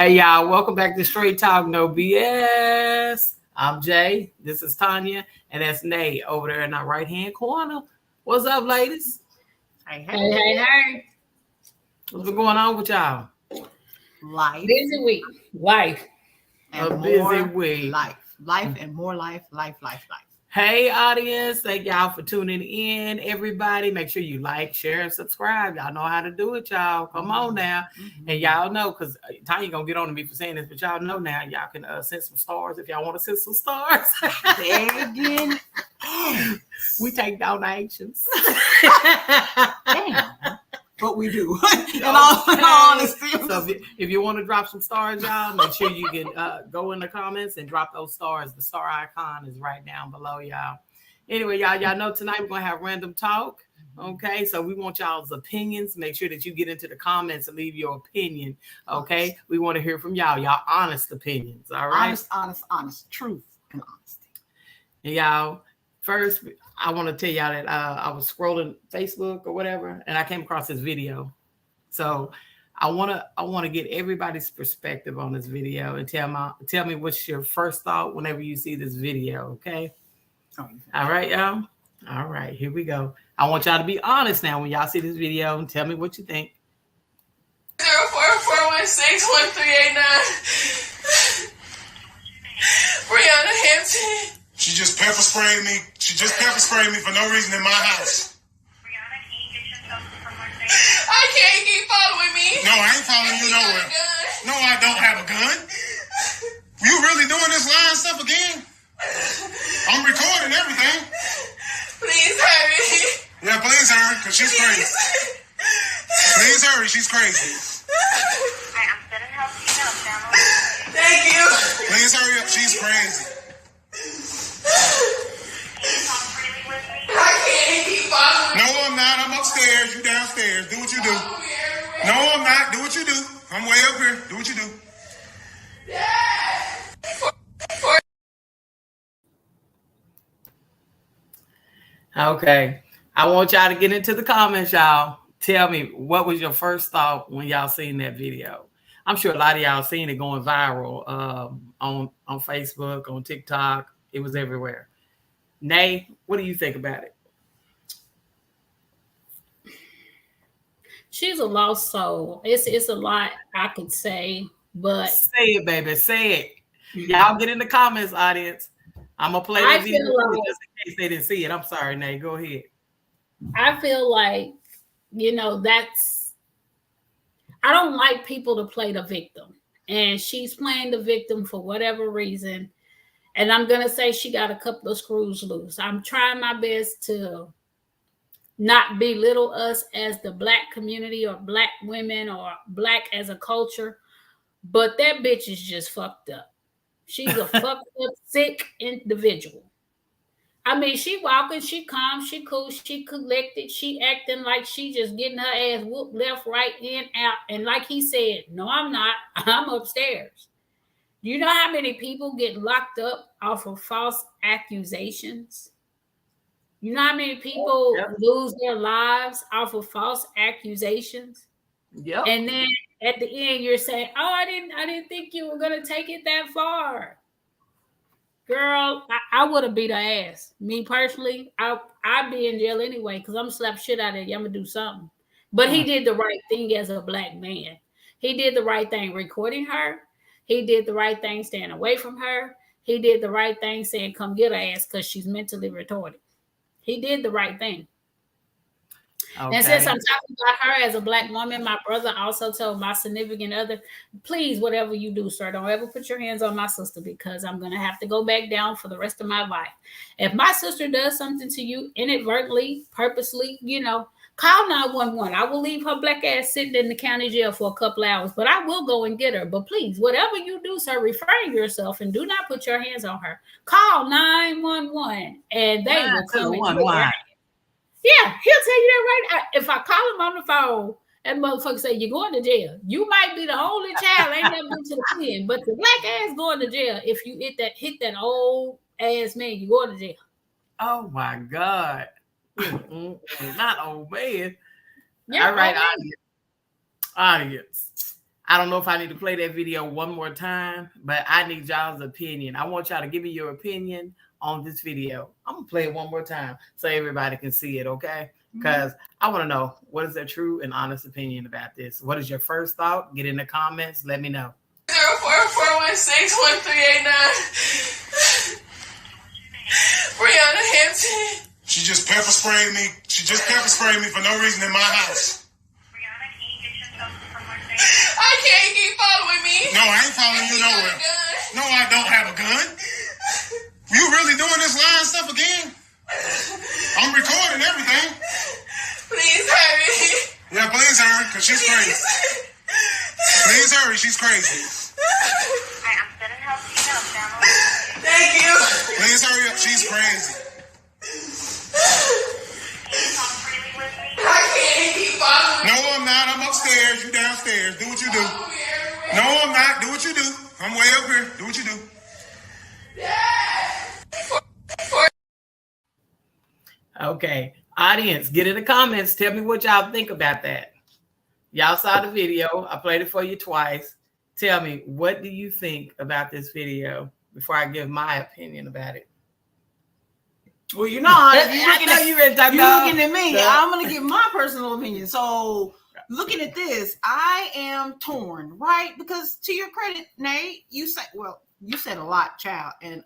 Hey y'all, welcome back to Straight Talk, No BS. I'm Jay. This is Tanya, and that's Nay over there in our right hand corner. What's up, ladies? Hey. What's been going on with y'all? Life. Busy week. Life. A busy week. Life and more life. Hey, audience. Thank y'all for tuning in. Everybody, make sure you like, share, and subscribe. Y'all know how to do it, y'all. Come on now. And y'all know, because Tanya going to get on to me for saying this, but y'all know now, y'all can send some stars if y'all want to send some stars. Begging. We take donations. Damn. But we do. In all honesty. So if you want to drop some stars, y'all, make sure you can go in the comments and drop those stars. The star icon is right down below, y'all. Anyway, y'all know tonight we're going to have random talk. Okay, so we want y'all's opinions. Make sure that you get into the comments and leave your opinion. Okay, we want to hear from y'all honest opinions. All right, honest, truth and honesty. And y'all, first, I want to tell y'all that I was scrolling Facebook or whatever, and I came across this video. So I want to get everybody's perspective on this video and tell me what's your first thought whenever you see this video. Okay. All right, y'all. All right, here we go. I want y'all to be honest now when y'all see this video and tell me what you think. 044161389. Brianna Hampton. She just pepper sprayed me. She just pepper sprayed me for no reason in my house. Brianna, can you get yourself somewhere safe? I can't keep following me. No, I ain't following you nowhere. No, I don't have a gun. You really doing this lying stuff again? I'm recording everything. Please hurry. Yeah, please hurry, because she's crazy. Please hurry, she's crazy. Alright, I'm sending help to you now, family. Thank you. Please hurry up, she's crazy. I can't keep following. No, I'm not. I'm upstairs. You downstairs. Do what you do. No, I'm not. Do what you do. I'm way up here. Do what you do. Okay. I want y'all to get into the comments, y'all. Tell me, what was your first thought when y'all seen that video? I'm sure a lot of y'all seen it going viral on Facebook, on TikTok. It was everywhere. Nay, what do you think about it? She's a lost soul. It's a lot I could say, but say it, baby. Say it. Y'all get in the comments, audience. I'm gonna play this video just in case they didn't see it. I'm sorry, Nay. Go ahead. I feel like, I don't like people to play the victim. And she's playing the victim for whatever reason. And I'm going to say she got a couple of screws loose. I'm trying my best to not belittle us as the Black community or Black women or Black as a culture. But that bitch is just fucked up. She's a fucked up, sick individual. I mean, she walking, she calm, she cool, she collected, she acting like she just getting her ass whooped left, right, in, out. And like he said, no, I'm not. I'm upstairs. You know how many people get locked up off of false accusations? You know how many people lose their lives off of false accusations? Yep. And then at the end, you're saying, "Oh, I didn't think you were gonna take it that far." Girl, I would have beat her ass. Me personally, I'd be in jail anyway because I'm slap shit out of you. I'm gonna do something. But he did the right thing as a Black man. He did the right thing recording her. He did the right thing staying away from her. He did the right thing saying, come get her ass because she's mentally retarded. He did the right thing. Okay. And since I'm talking about her as a Black woman, my brother also told my significant other, please, whatever you do, sir, don't ever put your hands on my sister because I'm going to have to go back down for the rest of my life. If my sister does something to you inadvertently, purposely, call 911. I will leave her Black ass sitting in the county jail for a couple hours, but I will go and get her. But please, whatever you do, sir, refrain yourself and do not put your hands on her. Call 911 and they will come and get her. Yeah, he'll tell you that right. If I call him on the phone, that motherfucker say, you're going to jail. You might be the only child, ain't never been to the pen, but the Black ass going to jail. If you hit that old ass man, you going to jail. Oh my God. Not old man. Yeah, all right, audience. I don't know if I need to play that video one more time, but I need y'all's opinion. I want y'all to give me your opinion on this video. I'm going to play it one more time so everybody can see it, okay? Because I want to know, what is their true and honest opinion about this? What is your first thought? Get in the comments. Let me know. 044161389. Brianna Hampton. She just pepper sprayed me. She just pepper sprayed me for no reason in my house. Brianna, can you get yourself somewhere safe? I can't keep following me. No, I ain't following you nowhere. No, I don't have a gun. You really doing this lying stuff again? I'm recording everything. Please hurry. Yeah, please hurry, because she's crazy. Please hurry, she's crazy. I'm sending help to you now, family. Thank you. Please hurry up, she's crazy. Can you talk freely with me? I can't keep following me. No, I'm not. I'm upstairs. You downstairs. Do what you do. No, I'm not. Do what you do. I'm way up here. Do what you do. Okay. Audience, get in the comments. Tell me what y'all think about that. Y'all saw the video. I played it for you twice. Tell me, what do you think about this video before I give my opinion about it? Well, you know, you're looking at me. No. I'm going to give my personal opinion. So, looking at this, I am torn, right? Because to your credit, Nate, you said a lot, child, and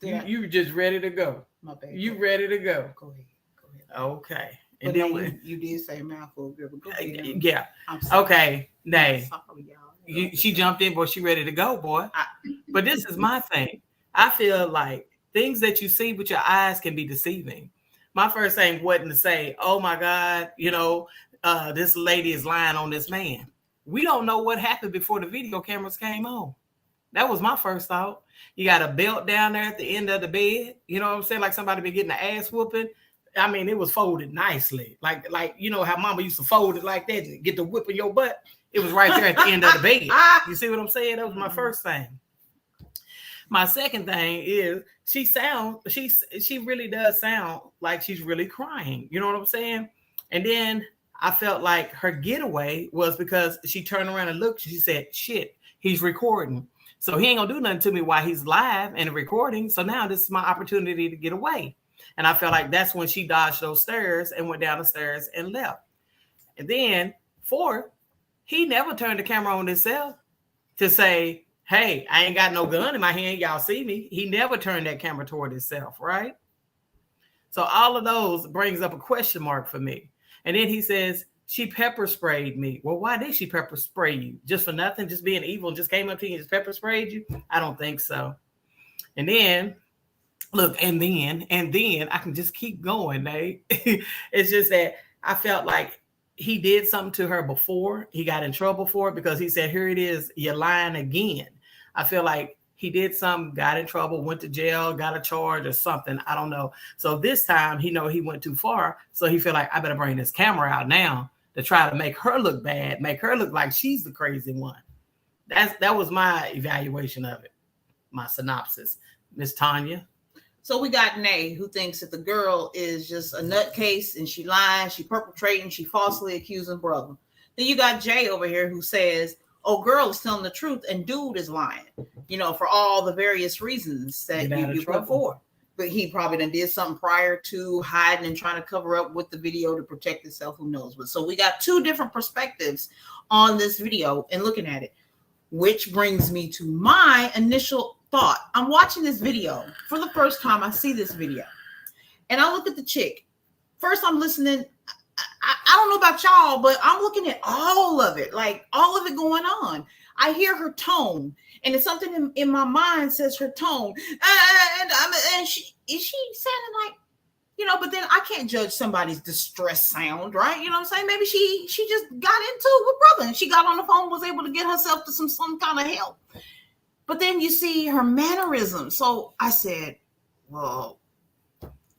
you just ready to go. My bad. You ready to go? Go ahead. Okay. But And then then you did say a mouthful, girl. But go ahead. yeah. I'm sorry. Okay, Nay. I'm sorry, y'all. She jumped in, boy. She ready to go, boy. But this is my thing. I feel like things that you see with your eyes can be deceiving. My first thing wasn't to say, oh my God, this lady is lying on this man. We don't know what happened before the video cameras came on. That was my first thought. You got a belt down there at the end of the bed. You know what I'm saying? Like somebody been getting an ass whooping. I mean, it was folded nicely. Like you know how mama used to fold it like that to get the whip in your butt. It was right there at the end of the bed. You see what I'm saying? That was my first thing. My second thing is she really does sound like she's really crying. You know what I'm saying? And then I felt like her getaway was because she turned around and looked. She said, shit, he's recording. So he ain't gonna do nothing to me while he's live and recording. So now this is my opportunity to get away. And I felt like that's when she dodged those stairs and went down the stairs and left. And then fourth, he never turned the camera on himself to say, hey, I ain't got no gun in my hand. Y'all see me. He never turned that camera toward himself, right? So all of those brings up a question mark for me. And then he says, she pepper sprayed me. Well, why did she pepper spray you? Just for nothing? Just being evil? Just came up to you and just pepper sprayed you? I don't think so. And then, look, and then I can just keep going, Nate. It's just that I felt like he did something to her before. He got in trouble for it because he said, here it is, you're lying again. I feel like he did something, got in trouble, went to jail, got a charge or something. I don't know. So this time he went too far. So he feel like I better bring this camera out now to try to make her look bad, make her look like she's the crazy one. That was my evaluation of it, my synopsis. Miss Tanya. So we got Nay, who thinks that the girl is just a nutcase and she lying, she perpetrating, she falsely accusing brother. Then you got Jay over here who says, oh, girl is telling the truth and dude is lying, for all the various reasons that you put forward. But he probably done did something prior to hiding and trying to cover up with the video to protect himself, who knows. But so we got two different perspectives on this video and looking at it, which brings me to my initial thought. I'm watching this video for the first time. I see this video and I look at the chick. First, I'm listening. I don't know about y'all, but I'm looking at all of it, like all of it going on. I hear her tone, and it's something in my mind says her tone, and she sounding like, but then I can't judge somebody's distress sound, right? You know what I'm saying? Maybe she just got into it with brother, and she got on the phone, was able to get herself to some kind of help. But then you see her mannerisms. So I said, well,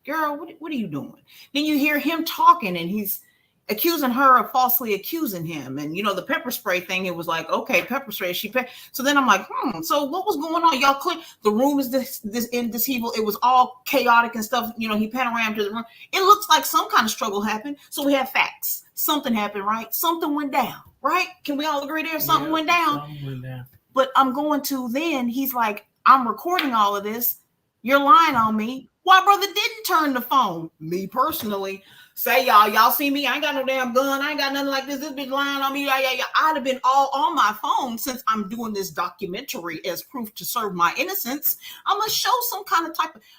girl, what are you doing? Then you hear him talking and he's accusing her of falsely accusing him. And, you know, the pepper spray thing, it was like, okay, pepper spray. So then I'm like, so what was going on? Y'all clear. The room is this evil. It was all chaotic and stuff. You know, he panoramed to the room. It looks like some kind of struggle happened. So we have facts. Something happened, right? Something went down, right? Can we all agree there? Something went down. Something went down. But I'm going to then, he's like, I'm recording all of this. You're lying on me. Why brother didn't turn the phone? Me personally, say y'all see me? I ain't got no damn gun. I ain't got nothing like this. This bitch lying on me. Yeah. I'd have been all on my phone since I'm doing this documentary as proof to serve my innocence. I'm gonna show some kind of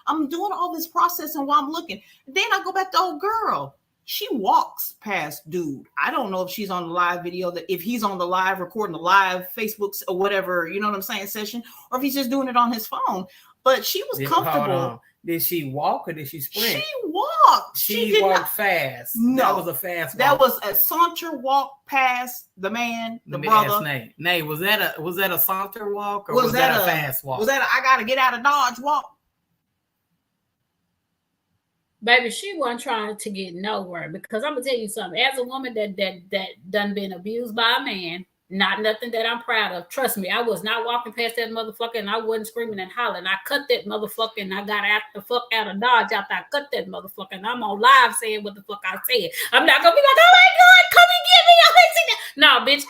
I'm doing all this processing while I'm looking. Then I go back to old girl. She walks past dude. I don't know if she's on the live video, that if he's on the live recording the live Facebooks or whatever, you know what I'm saying, session, or if he's just doing it on his phone. But she was comfortable. Did she walk or did she sprint? She walked. She walked fast. No, that was a fast walk. That was a saunter walk past the man, the brother. Nay, was that a saunter walk or was that a fast walk? Was that I gotta get out of Dodge walk? Baby, she wasn't trying to get nowhere, because I'm gonna tell you something. As a woman that done been abused by a man, not nothing that I'm proud of. Trust me, I was not walking past that motherfucker and I wasn't screaming and hollering. I cut that motherfucker and I got the fuck out of Dodge after I cut that motherfucker, and I'm on live saying what the fuck I said. I'm not gonna be like, oh my God, come and get me. I ain't seen that. No, bitch,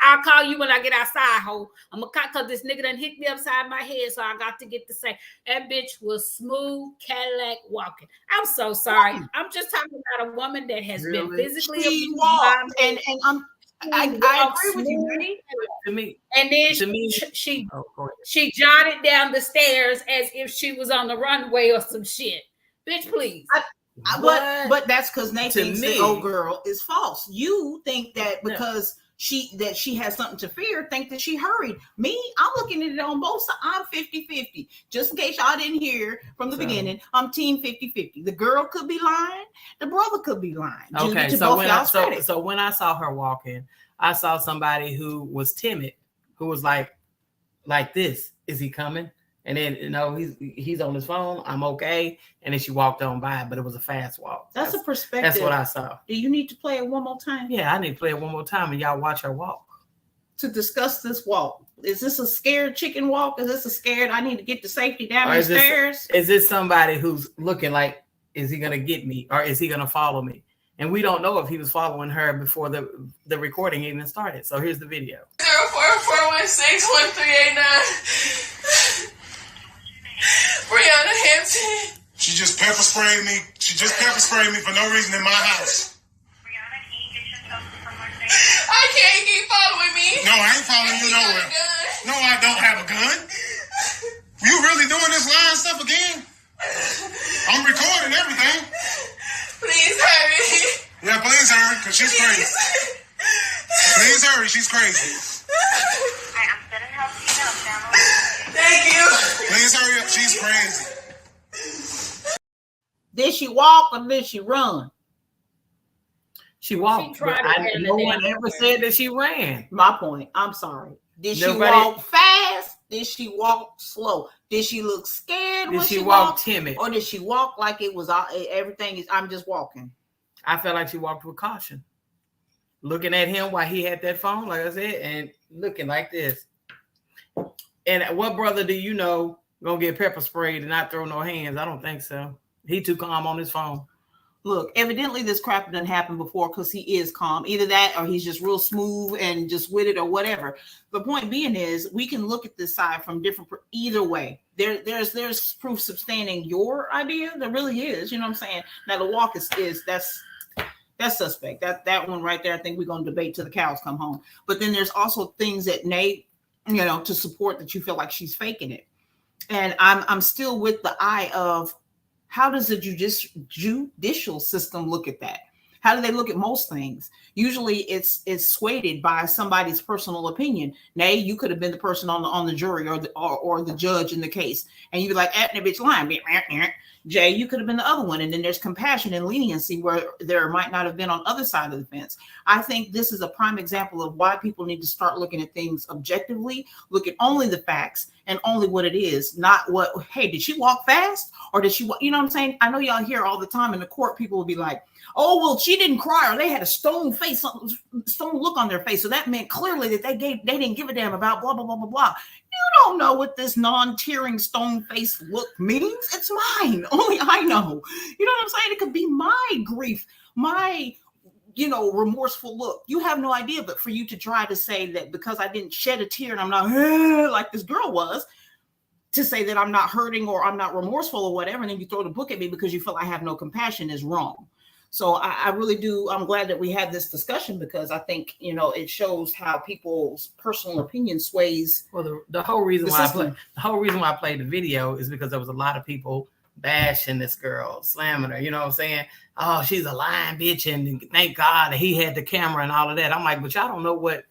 I'll call you when I get outside, ho. I'm gonna cut because this nigga done hit me upside my head, so I got to get to say that bitch was smooth Cadillac walking. I'm so sorry. I'm just talking about a woman that has been physically abused by me. And I agree with you. To me, and then she jotted down the stairs as if she was on the runway or some shit. Bitch, please. But that's because Nathan, the old girl, is false. You think that because she has something to fear, think that she hurried. Me, I'm looking at it on both sides. I'm 50-50. Just in case y'all didn't hear from the beginning, I'm team 50-50. The girl could be lying. The brother could be lying. Okay, so when I saw her walking, I saw somebody who was timid, who was like this. Is he coming? And then, you know, he's on his phone. I'm okay. And then she walked on by, but it was a fast walk. That's a perspective. That's what I saw. Do you need to play it one more time? Yeah, I need to play it one more time, and y'all watch her walk. To discuss this walk. Is this a scared chicken walk? Is this a scared, I need to get to safety down the stairs? Is this somebody who's looking like, is he going to get me or is he going to follow me? And we don't know if he was following her before the recording even started. So here's the video. 044161389. Brianna Hampton. She just pepper sprayed me. She just pepper sprayed me for no reason in my house. Brianna, can you get yourself somewhere safe? I can't keep following me. No, I ain't following you nowhere. No, I don't have a gun. You really doing this lying stuff again? I'm recording everything. Please hurry. Yeah, please hurry, because she's crazy. Please hurry, she's crazy. I'm sending help to you now, family. Thank you. Please hurry up, she's crazy. Did she walk or did she run? She walked, but no one ever said that she ran. My point. I'm sorry. Did she walk fast? Did she walk slow? Did she look scared? Did she walk timid? Or did she walk like it was everything is, I'm just walking? I felt like she walked with caution. Looking at him while he had that phone, like I said, and looking like this. And what brother do you know gonna get pepper sprayed and not throw no hands? I don't think so. He too calm on his phone. Look, evidently this crap didn't happen before because he is calm. Either that or he's just real smooth and just with it or whatever. The point being is we can look at this side from different, either way. There's proof substantiating your idea. There really is. You know what I'm saying? Now the walk is that's suspect. That one right there, I think we're going to debate till the cows come home. But then there's also things that Nate, you know, to support that you feel like she's faking it. And I'm still with the eye of, how does the judicial system look at that? How do they look at most things? Usually it's swayed by somebody's personal opinion. Nay, you could have been the person on the jury or the judge in the case, and you'd be like, that bitch lying. Jay, you could have been the other one. And then there's compassion and leniency where there might not have been on other side of the fence. I think this is a prime example of why people need to start looking at things objectively, look at only the facts and only what it is, not what, hey, did she walk fast? Or did she, you know what I'm saying? I know y'all hear all the time in the court, people will be like, oh, well, she didn't cry, or they had a stone face, stone look on their face. So that meant clearly that they didn't give a damn about blah, blah, blah, blah, blah. You don't know what this non-tearing stone face look means. It's mine. Only I know. You know what I'm saying? It could be my grief, my, remorseful look. You have no idea. But for you to try to say that because I didn't shed a tear and I'm not like this girl was, to say that I'm not hurting or I'm not remorseful or whatever, and then you throw the book at me because you feel I have no compassion is wrong. So I really do. I'm glad that we had this discussion because I think, it shows how people's personal opinion sways. Well, the whole reason why I played the video is because there was a lot of people bashing this girl, slamming her. You know what I'm saying? Oh, she's a lying bitch, and thank God that he had the camera and all of that. I'm like, but y'all don't know what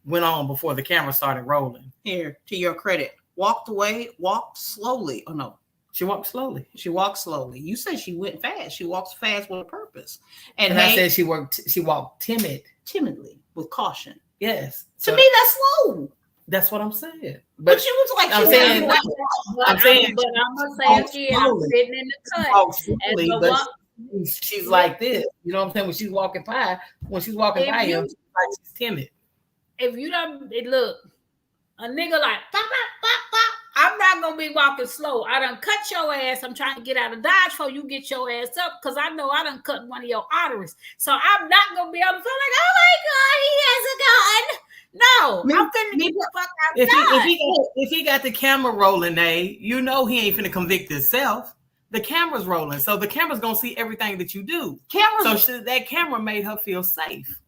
went on before the camera started rolling. Here, to your credit, walked away, walked slowly. Oh no. She walked slowly. She walked slowly. You said she went fast. She walks fast with a purpose. And I said she walked timidly with caution. Yes. To me, that's slow. That's what I'm saying. But she was like, I'm saying, but I'm gonna say again, I'm sitting in the cut. She's like this. You know what I'm saying? When she's walking by him, she's timid. If you don't look, a nigga like pop, pop, pop, pop. I'm not gonna be walking slow. I done cut your ass. I'm trying to get out of Dodge before you get your ass up because I know I done cut one of your arteries. So I'm not gonna be able to feel like, oh my God, he has a gun. No, I'm finna get the fuck outside. If he got the camera rolling, he ain't finna convict himself. The camera's rolling, so the camera's gonna see everything that you do. That camera made her feel safe.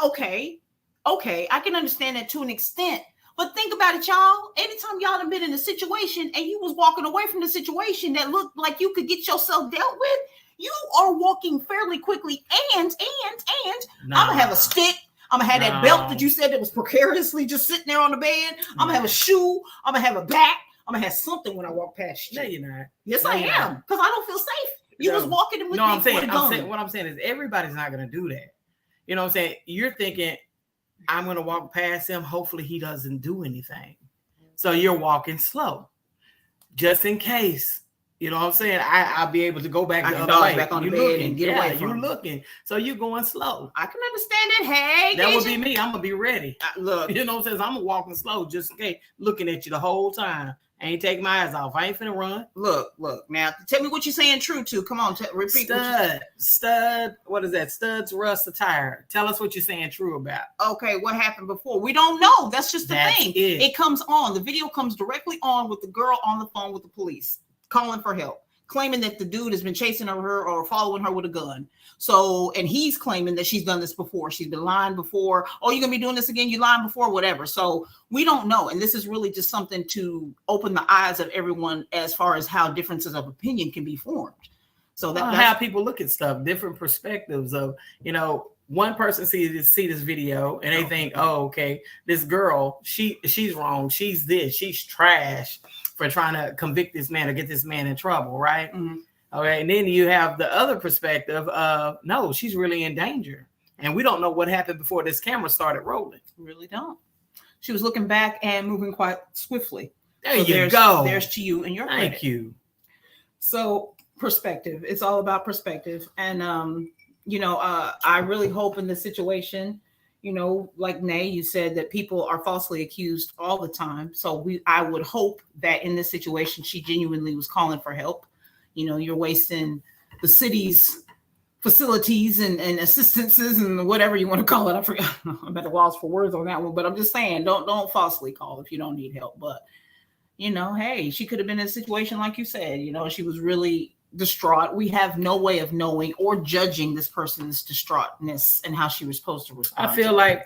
Okay, I can understand that to an extent. But think about it, y'all. Anytime y'all have been in a situation and you was walking away from the situation that looked like you could get yourself dealt with, you are walking fairly quickly. And I'm gonna have a stick. I'm gonna have that belt that you said that was precariously just sitting there on the bed. I'm gonna have a shoe. I'm gonna have a bat. I'm gonna have something when I walk past you. No, you're not. Yes, I am. Because I don't feel safe. You was walking in with me with a gun. What I'm saying is everybody's not gonna do that. You know what I'm saying? You're thinking, I'm going to walk past him. Hopefully he doesn't do anything. So you're walking slow just in case, you know what I'm saying? I'll be able to go back the other way. Back on the bed and get away from you're looking. So you're going slow. I can understand it. Hey, that would be me. I'm going to be ready. Look, you know what I'm saying? I'm walking slow just in case, looking at you the whole time. I ain't taking my eyes off. I ain't finna run. Look. Now, tell me what you're saying true to. Come on, repeat. Stud. What is that? Studs rust attire. Tell us what you're saying true about. Okay, what happened before? We don't know. That's just the thing. It comes on. The video comes directly on with the girl on the phone with the police, calling for help, claiming that the dude has been chasing her or following her with a gun. So, and he's claiming that she's done this before. She's been lying before. Oh, you're going to be doing this again? You lying before? Whatever. So we don't know. And this is really just something to open the eyes of everyone as far as how differences of opinion can be formed. So that's how people look at stuff, different perspectives of, one person see this video and they think, oh, okay, this girl, she's wrong. She's this, she's trash for trying to convict this man or get this man in trouble. Right. Mm-hmm. Okay, and then you have the other perspective of, no, she's really in danger. And we don't know what happened before this camera started rolling. We really don't. She was looking back and moving quite swiftly. There you go. There's to you and your credit. Thank you. So perspective. It's all about perspective. And, I really hope in this situation, like Nay, you said that people are falsely accused all the time. So I would hope that in this situation, she genuinely was calling for help. You're wasting the city's facilities and assistances and whatever you want to call it. I forgot. I'm at a loss for words on that one, but I'm just saying, don't falsely call if you don't need help. But, hey, she could have been in a situation like you said, she was really distraught. We have no way of knowing or judging this person's distraughtness and how she was supposed to respond. I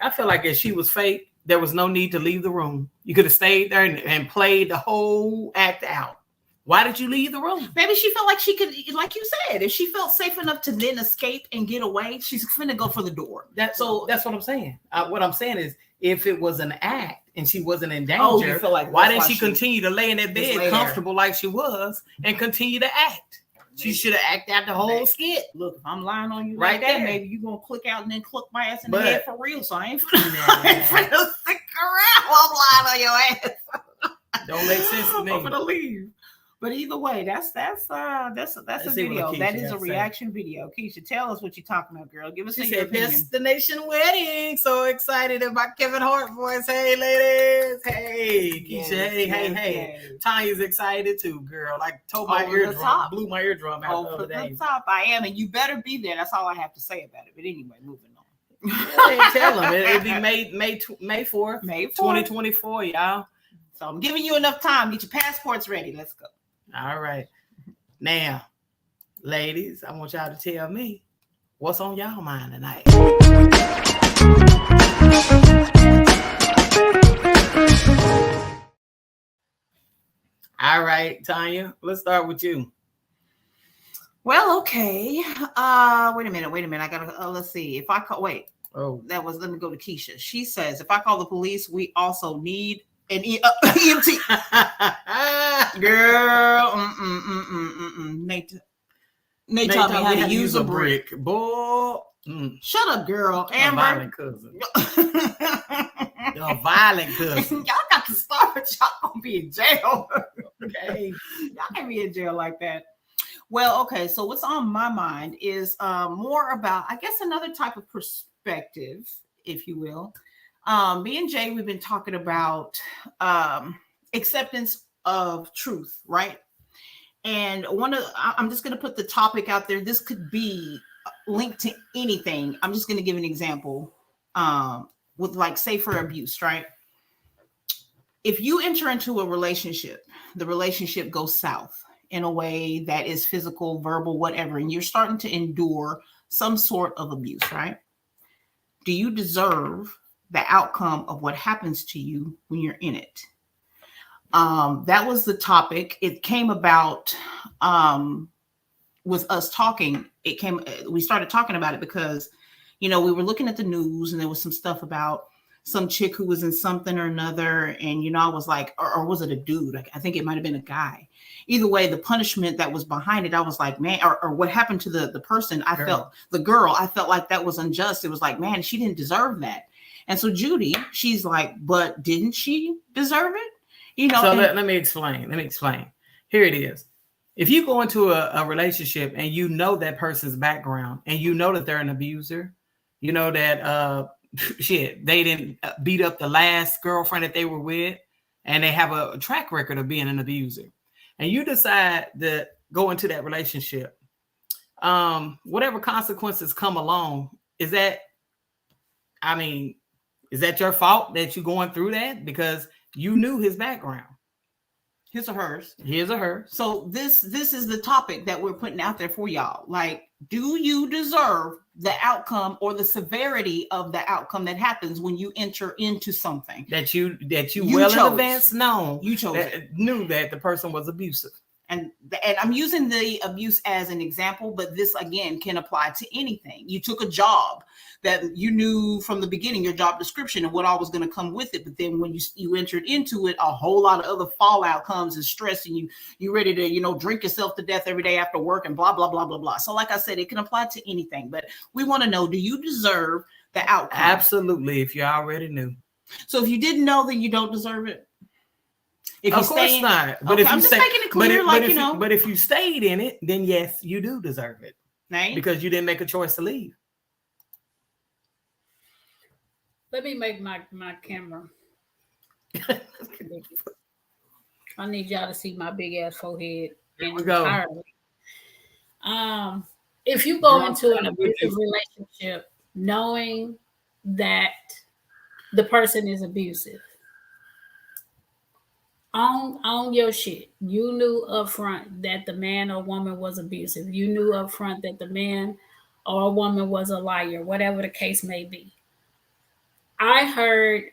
feel like if she was fake, there was no need to leave the room. You could have stayed there and played the whole act out. Why did you leave the room? Maybe she felt like she could, like you said, if she felt safe enough to then escape and get away, she's finna go for the door. That's what I'm saying. What I'm saying is, if it was an act and she wasn't in danger, why didn't she continue to lay in that bed comfortable like she was and continue to act? She should have acted out the whole skit. Look, if I'm lying on you Right like that, there. maybe you gonna click out and then click my ass in But- the head for real. So I ain't finna, Nah. I ain't finna stick around while I'm lying on your ass. Don't make sense to me. I'm gonna leave. But either way, that's a Let's see what video. Keisha That has is a to say. reaction video. Keisha, tell us what you're talking about, girl. Give us She your said, opinion. Destination Wedding. So excited about Kevin Hart voice. Hey, ladies. Hey, Keisha. Yes, hey, yes, hey. yes. Tanya's excited too, girl. Like, told my Over the eardrum, top. blew my eardrum out the Over other day. the top, I am, and you better be there. That's all I have to say about it. But anyway, moving on. Yeah, tell them. It'll be May 4th, May 4th. 2024, y'all. So I'm giving you enough time. Get your passports ready. Let's go. All right. Now, ladies, I want y'all to tell me what's on y'all mind tonight. All right, Tanya, let's start with you. Well, okay. Wait a minute. I gotta let's see. If I call Oh, let me go to Keisha. She says, if I call the police, we also need an EMT. Girl, Nate taught me how to use a brick. Boy, Shut up, girl. a Amber. violent cousin. A violent cousin. Y'all got to stop it. Y'all gonna be in jail. Okay. Y'all can't be in jail like that. Well, okay. So what's on my mind is more about, I guess, another type of perspective, if you will. Me and Jay, we've been talking about acceptance of truth, right? And I'm just going to put the topic out there. This could be linked to anything. I'm just going to give an example with, like, say, for abuse, right? If you enter into a relationship, the relationship goes south in a way that is physical, verbal, whatever, and you're starting to endure some sort of abuse, right? Do you deserve the outcome of what happens to you when you're in it? That was the topic. It came about with us talking. We started talking about it because, we were looking at the news and there was some stuff about some chick who was in something or another. And, I was like, or was it a dude? I think it might've been a guy. Either way, the punishment that was behind it, I was like, man, or what happened to the person, I felt like that was unjust. It was like, man, she didn't deserve that. And so Judy, she's like, but didn't she deserve it? So let me explain. Here it is. If you go into a relationship and you know that person's background and you know that they're an abuser, you know that they didn't beat up the last girlfriend that they were with, and they have a track record of being an abuser, and you decide to go into that relationship, whatever consequences come along, is that your fault that you're going through that because you knew his background? His or hers. So this is the topic that we're putting out there for y'all. Like, do you deserve the outcome or the severity of the outcome that happens when you enter into something that you well chose. In advance knew that the person was abusive? And I'm using the abuse as an example, but this again can apply to anything. You took a job that you knew from the beginning, your job description and what all was going to come with it. But then when you entered into it, a whole lot of other fallout comes and stress, and you ready to, drink yourself to death every day after work and blah, blah, blah, blah, blah. So like I said, it can apply to anything, but we want to know, do you deserve the outcome? Absolutely. If you already knew. So if you didn't know, then you don't deserve it. Of course not. But I'm just making it clear, but if you stayed in it, then yes, you do deserve it. Right? Because you didn't make a choice to leave. Let me make my camera. I need y'all to see my big ass forehead. Here we go. If you go into an abusive relationship knowing that the person is abusive, on your shit, you knew up front that the man or woman was abusive. You knew up front that the man or a woman was a liar, whatever the case may be. I heard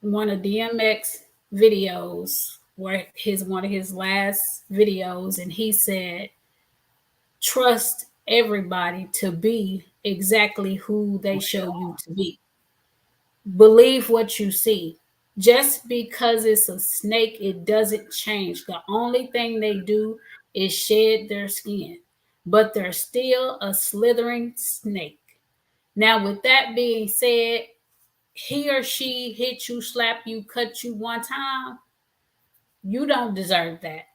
one of DMX videos where one of his last videos, and he said, trust everybody to be exactly who they show you to be. Believe what you see. Just because it's a snake, it doesn't change. The only thing they do is shed their skin. but they're still a slithering snake. Now, with that being said, he or she hit you, slap you, cut you one time, you don't deserve that.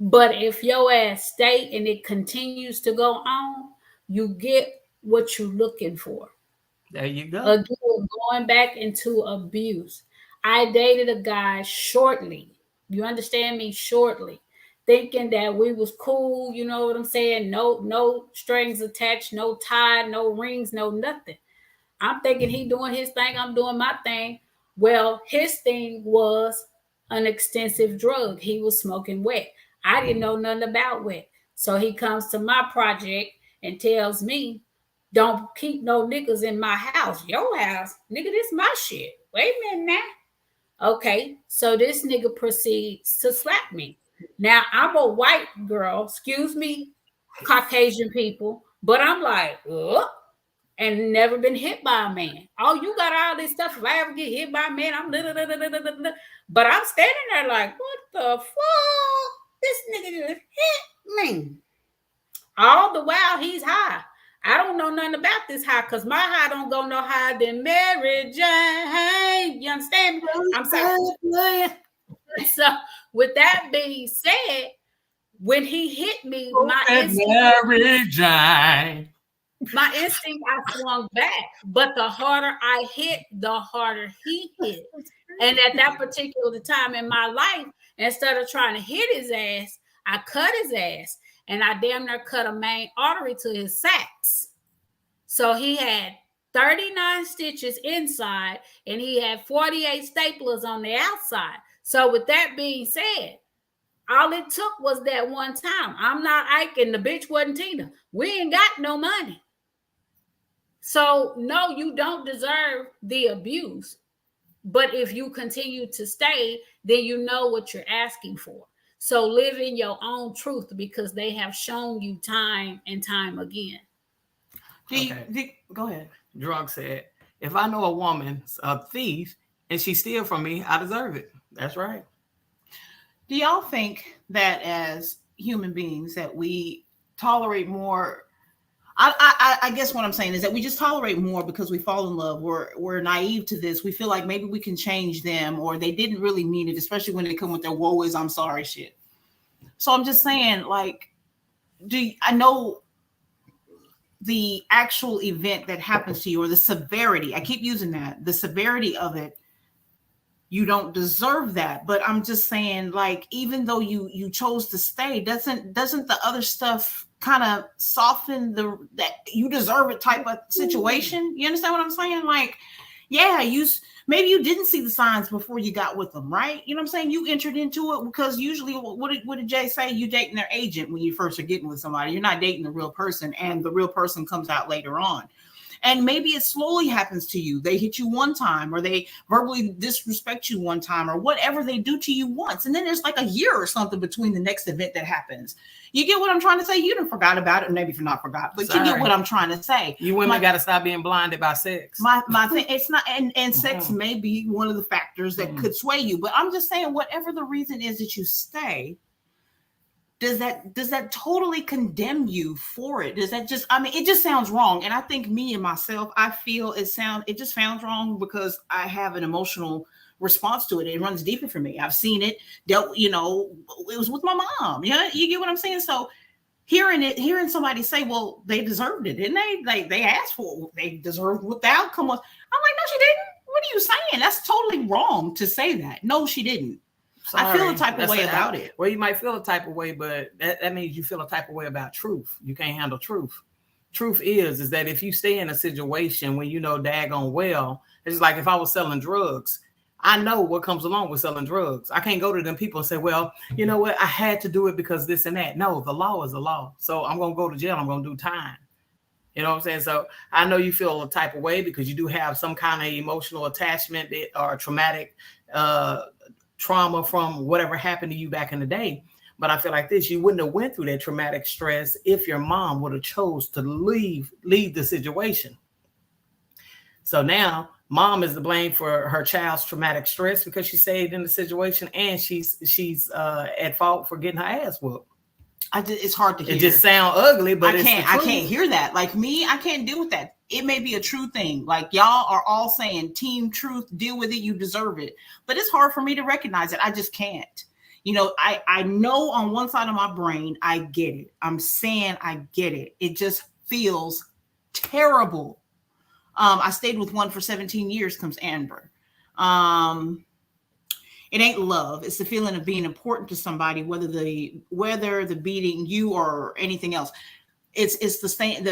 But if your ass stay and it continues to go on, you get what you're looking for. There you go. Again, going back into abuse. I dated a guy shortly. You understand me? Shortly. Thinking that we was cool, you know what I'm saying? No strings attached, no tie, no rings, no nothing. I'm thinking he doing his thing, I'm doing my thing. Well, his thing was an extensive drug. He was smoking wet. I didn't know nothing about wet. So he comes to my project and tells me, don't keep no niggas in my house. Your house? Nigga, this my shit. Wait a minute now. Okay, so this nigga proceeds to slap me. Now, I'm a white girl, excuse me, Caucasian people, but I'm like, ugh, and never been hit by a man. Oh, you got all this stuff. If I ever get hit by a man, I'm but I'm standing there like, what the fuck? This nigga just hit me. All the while he's high. I don't know nothing about this high because my high don't go no higher than Mary Jane. You understand me? I'm sorry. So with that being said, when he hit me, Mary Jane. My instinct, I swung back, but the harder I hit, the harder he hit. And at that particular time in my life, instead of trying to hit his ass, I cut his ass, and I damn near cut a main artery to his sacs. So he had 39 stitches inside, and he had 48 staplers on the outside. So with that being said, all it took was that one time. I'm not Ike, and the bitch wasn't Tina. We ain't got no money. So, no, you don't deserve the abuse. But if you continue to stay, then you know what you're asking for. So live in your own truth because they have shown you time and time again. Go ahead. Drug said, if I know a woman's a thief and she steals from me, I deserve it. That's right. Do y'all think that as human beings that we tolerate more? I guess what I'm saying is that we just tolerate more because we fall in love. We're naive to this. We feel like maybe we can change them, or they didn't really mean it, especially when they come with their woe is I'm sorry shit. So I'm just saying, like, I know the actual event that happens to you, or the severity, I keep using that, the severity of it, you don't deserve that. But I'm just saying, like, even though you chose to stay, doesn't the other stuff kind of soften that you deserve it type of situation? You understand what I'm saying? Like, yeah, maybe you didn't see the signs before you got with them, right? You know what I'm saying? You entered into it because usually, what did Jay say? You dating their agent when you first are getting with somebody. You're not dating the real person, and the real person comes out later on. And maybe it slowly happens to you. They hit you one time, or they verbally disrespect you one time, or whatever they do to you once. And then there's like a year or something between the next event that happens. You get what I'm trying to say? You done forgot about it. Maybe if you're not forgot, but you get what I'm trying to say. You women got to stop being blinded by sex. My thing, it's not, and sex may be one of the factors that could sway you. But I'm just saying, whatever the reason is that you stay, does that totally condemn you for it? Does that just, I mean, it just sounds wrong. And I think me and myself, I feel it just sounds wrong because I have an emotional response to it. It runs deeper for me. I've seen it dealt, it was with my mom. Yeah, you get what I'm saying? So hearing somebody say, well, they deserved it, didn't they? Like, they asked for it. They deserved what the outcome was. I'm like, no, she didn't. What are you saying? That's totally wrong to say that. No, she didn't. Sorry. I feel a type of way about it. Well, you might feel a type of way, but that means you feel a type of way about truth. You can't handle truth. Truth is that if you stay in a situation when you know daggone well, it's like if I was selling drugs, I know what comes along with selling drugs. I can't go to them people and say, well, you know what? I had to do it because this and that. No, the law is the law. So I'm going to go to jail. I'm going to do time. You know what I'm saying? So I know you feel a type of way because you do have some kind of emotional attachment or traumatic trauma from whatever happened to you back in the day. But I feel like this, you wouldn't have went through that traumatic stress if your mom would have chose to leave the situation. So now mom is to blame for her child's traumatic stress because she stayed in the situation, and she's at fault for getting her ass whooped. It's hard to hear. It just sound ugly, but I can't hear that. Like me, I can't deal with that. It may be a true thing. Like y'all are all saying team truth, deal with it, you deserve it. But it's hard for me to recognize it. I just can't. You know, I know on one side of my brain, I get it. I'm saying I get it. It just feels terrible. I stayed with one for 17 years, comes Amber. It ain't love. It's the feeling of being important to somebody, whether the beating you or anything else. It's the same.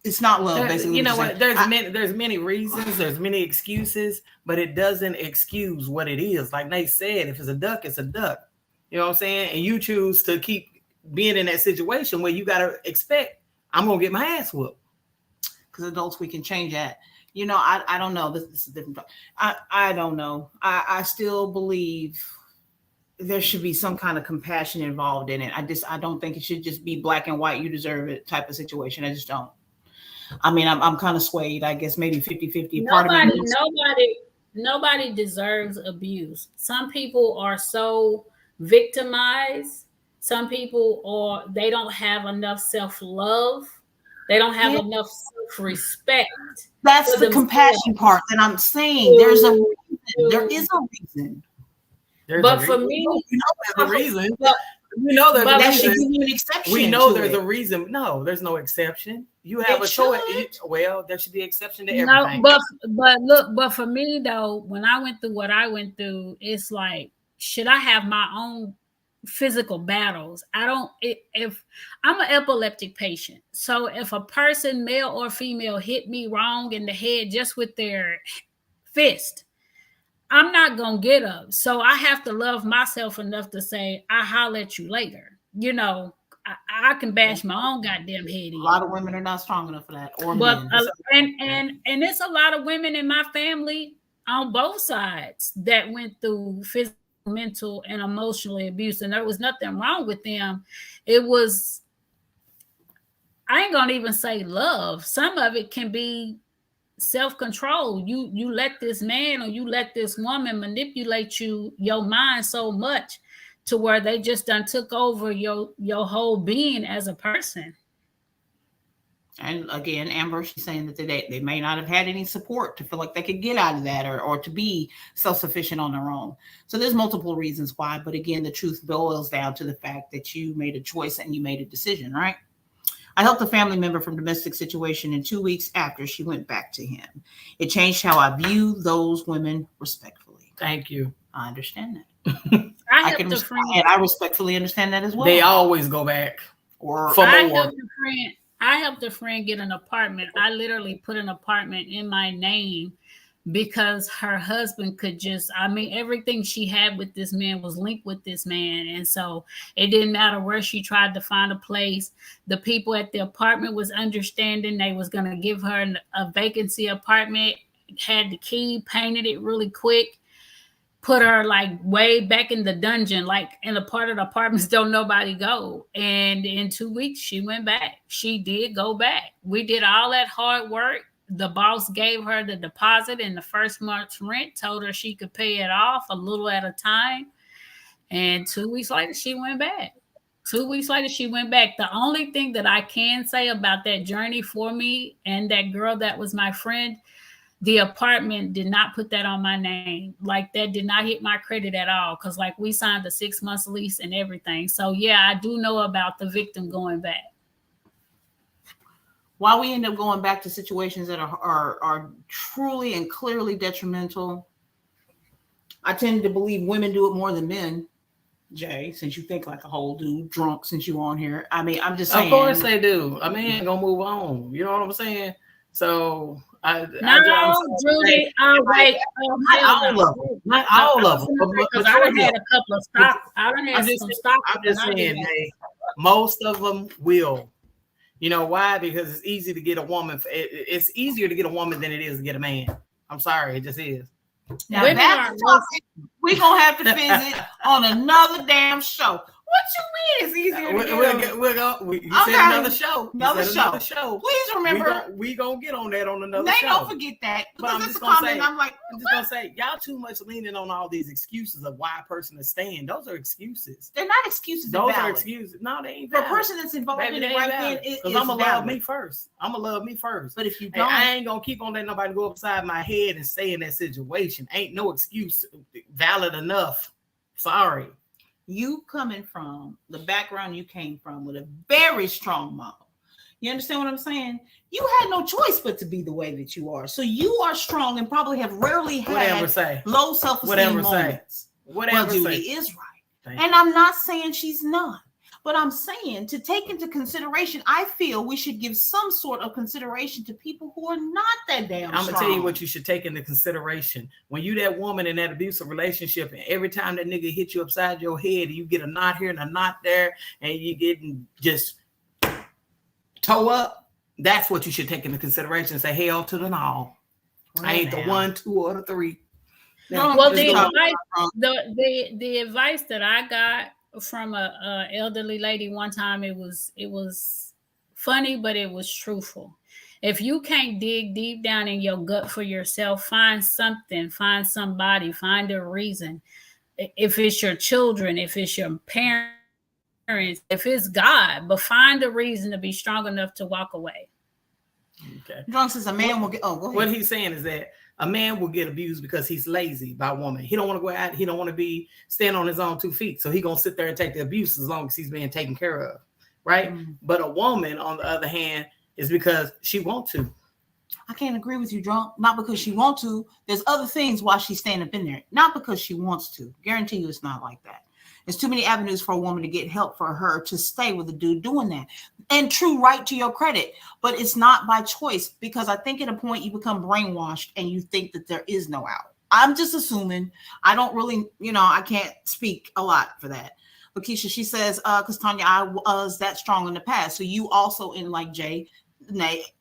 It's not love. Basically, you know what? There's many reasons. There's many excuses, but it doesn't excuse what it is. Like Nate said, if it's a duck, it's a duck. You know what I'm saying? And you choose to keep being in that situation where you gotta expect I'm gonna get my ass whooped. Because adults, we can change that. You know, I don't know. This is a different. I don't know. I still believe there should be some kind of compassion involved in it. I don't think it should just be black and white. You deserve it type of situation. I just don't. I mean, I'm kind of swayed. I guess maybe 50-50. Nobody deserves abuse. Some people are so victimized. Some people they don't have enough self-love. They don't have enough self-respect. That's the compassion part that I'm saying. There is a reason. But for me, there's a reason. You know there's a reason. Should give you an exception. We know there's a reason. No, there's no exception. You have a choice. Well, there should be exception to everything. No, but for me though, when I went through what I went through, it's like, should I have my own physical battles? If I'm an epileptic patient, so if a person, male or female, hit me wrong in the head just with their fist, I'm not gonna get up. So I have to love myself enough to say, I'll holler at you later. You know, I can bash my own goddamn head in. A lot of women are not strong enough for that. And it's a lot of women in my family on both sides that went through physical, mental, and emotional abuse, and there was nothing wrong with them. It was, I ain't gonna even say love. Some of it can be self-control. You let this man or you let this woman manipulate your mind so much to where they just done took over your whole being as a person. And again, Amber, she's saying that they may not have had any support to feel like they could get out of that or to be self-sufficient on their own. So there's multiple reasons why. But again, the truth boils down to the fact that you made a choice and you made a decision, right? I helped a family member from domestic situation in 2 weeks after she went back to him. It changed how I view those women respectfully. Thank you. I understand that. I respectfully understand that as well. They always go back for more. I helped a friend get an apartment. I literally put an apartment in my name because her husband could everything she had with this man was linked with this man. And so it didn't matter where she tried to find a place. The people at the apartment was understanding. They was going to give her a vacancy apartment, had the key, painted it really quick, put her like way back in the dungeon, like in a part of the apartments don't nobody go. And in 2 weeks, she went back. She did go back. We did all that hard work. The boss gave her the deposit in the first month's rent, told her she could pay it off a little at a time. And 2 weeks later, she went back. 2 weeks later, she went back. The only thing that I can say about that journey for me and that girl that was my friend, the apartment did not put that on my name. Like that did not hit my credit at all. Cause like we signed a 6 months lease and everything. So yeah, I do know about the victim going back. Why we end up going back to situations that are truly and clearly detrimental. I tend to believe women do it more than men. Jay, since you think like a whole dude drunk since you on here. I mean, I'm just saying. Of course they do. I mean, ain't gonna move on. You know what I'm saying? So Judy, I'll wait. Not all of them. Because I done had a couple of stops. I'm just saying, hey, most of them will. You know why? Because it's easy to get a woman. It's easier to get a woman than it is to get a man. I'm sorry, it just is. Now we're gonna have to visit on another damn show. you mean it's easier to get You said another show. Another show. Please remember, we gonna get on that on another they show. Don't forget that. But I'm just gonna say, y'all too much leaning on all these excuses of why a person is staying. Those are excuses. They're not excuses. Those are excuses. No, they ain't. For a person that's involved in it right then, because I'm gonna love me first. I'm gonna love me first. But if you don't, I ain't gonna keep on letting nobody go upside my head and stay in that situation. Ain't no excuse valid enough. Sorry. You coming from the background you came from with a very strong mom. You understand what I'm saying? You had no choice but to be the way that you are. So you are strong and probably have rarely had low self-esteem moments. Whatever Judy is right. And I'm not saying she's not. But I'm saying to take into consideration, I feel we should give some sort of consideration to people who are not that damn strong. I'm going to tell you what you should take into consideration. When you that woman in that abusive relationship, and every time that nigga hit you upside your head, you get a knot here and a knot there, and you getting just toe up, that's what you should take into consideration. Say, hell to the no. I ain't the 1, 2, or the 3. Well, the advice that I got from a elderly lady one time, it was funny, but it was truthful. If you can't dig deep down in your gut for yourself, find something, find somebody, find a reason. If it's your children, if it's your parents, if it's God, but find a reason to be strong enough to walk away. Okay. Drunk says a man will get. Oh, go ahead. What he's saying is that a man will get abused because he's lazy by a woman. He don't want to go out. He don't want to stand on his own 2 feet. So he gonna sit there and take the abuse as long as he's being taken care of, right? Mm-hmm. But a woman, on the other hand, is because she wants to. I can't agree with you, Drunk. Not because she wants to. There's other things why she's standing up in there. Not because she wants to. Guarantee you, it's not like that. There's too many avenues for a woman to get help for her to stay with a dude doing that. And true, right, to your credit. But it's not by choice, because I think at a point you become brainwashed and you think that there is no out. I'm just assuming. I don't really, I can't speak a lot for that. But Keisha, she says, because Tanya, I was that strong in the past. So you also, in like Jay,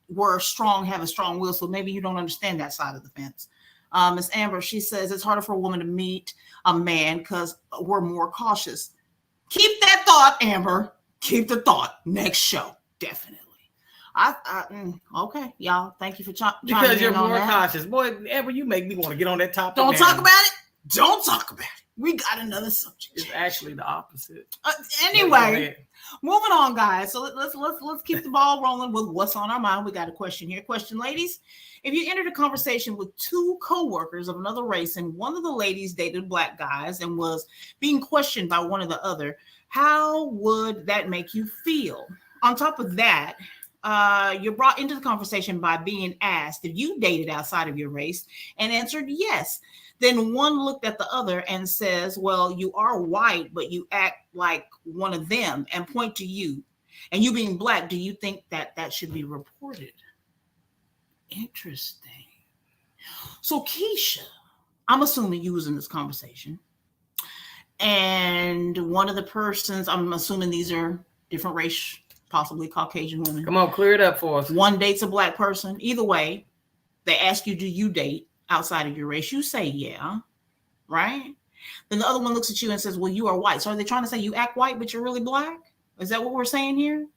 were strong, have a strong will. So maybe you don't understand that side of the fence. Miss Amber, she says it's harder for a woman to meet a man because we're more cautious. Keep that thought, Amber. Keep the thought. Next show, definitely. Okay, y'all. Thank you for because you're more cautious, boy. Amber, you make me want to get on that topic. Don't talk about it. Don't talk about it. We got another subject. It's actually the opposite. Anyway, moving on, guys. So let's keep the ball rolling with what's on our mind. We got a question here. Question, ladies. If you entered a conversation with 2 co-workers of another race and one of the ladies dated Black guys and was being questioned by one of the other, how would that make you feel? On top of that, you're brought into the conversation by being asked if you dated outside of your race and answered yes. Then one looked at the other and says, well, you are white, but you act like one of them, and point to you. And you being Black, do you think that should be reported? Interesting. So Keisha, I'm assuming you was in this conversation. And one of the persons, I'm assuming these are different race, possibly Caucasian women. Come on, clear it up for us. One dates a Black person. Either way, they ask you, do you date outside of your race? You say, yeah, right? Then the other one looks at you and says, well, you are white. So are they trying to say you act white, but you're really Black? Is that what we're saying here?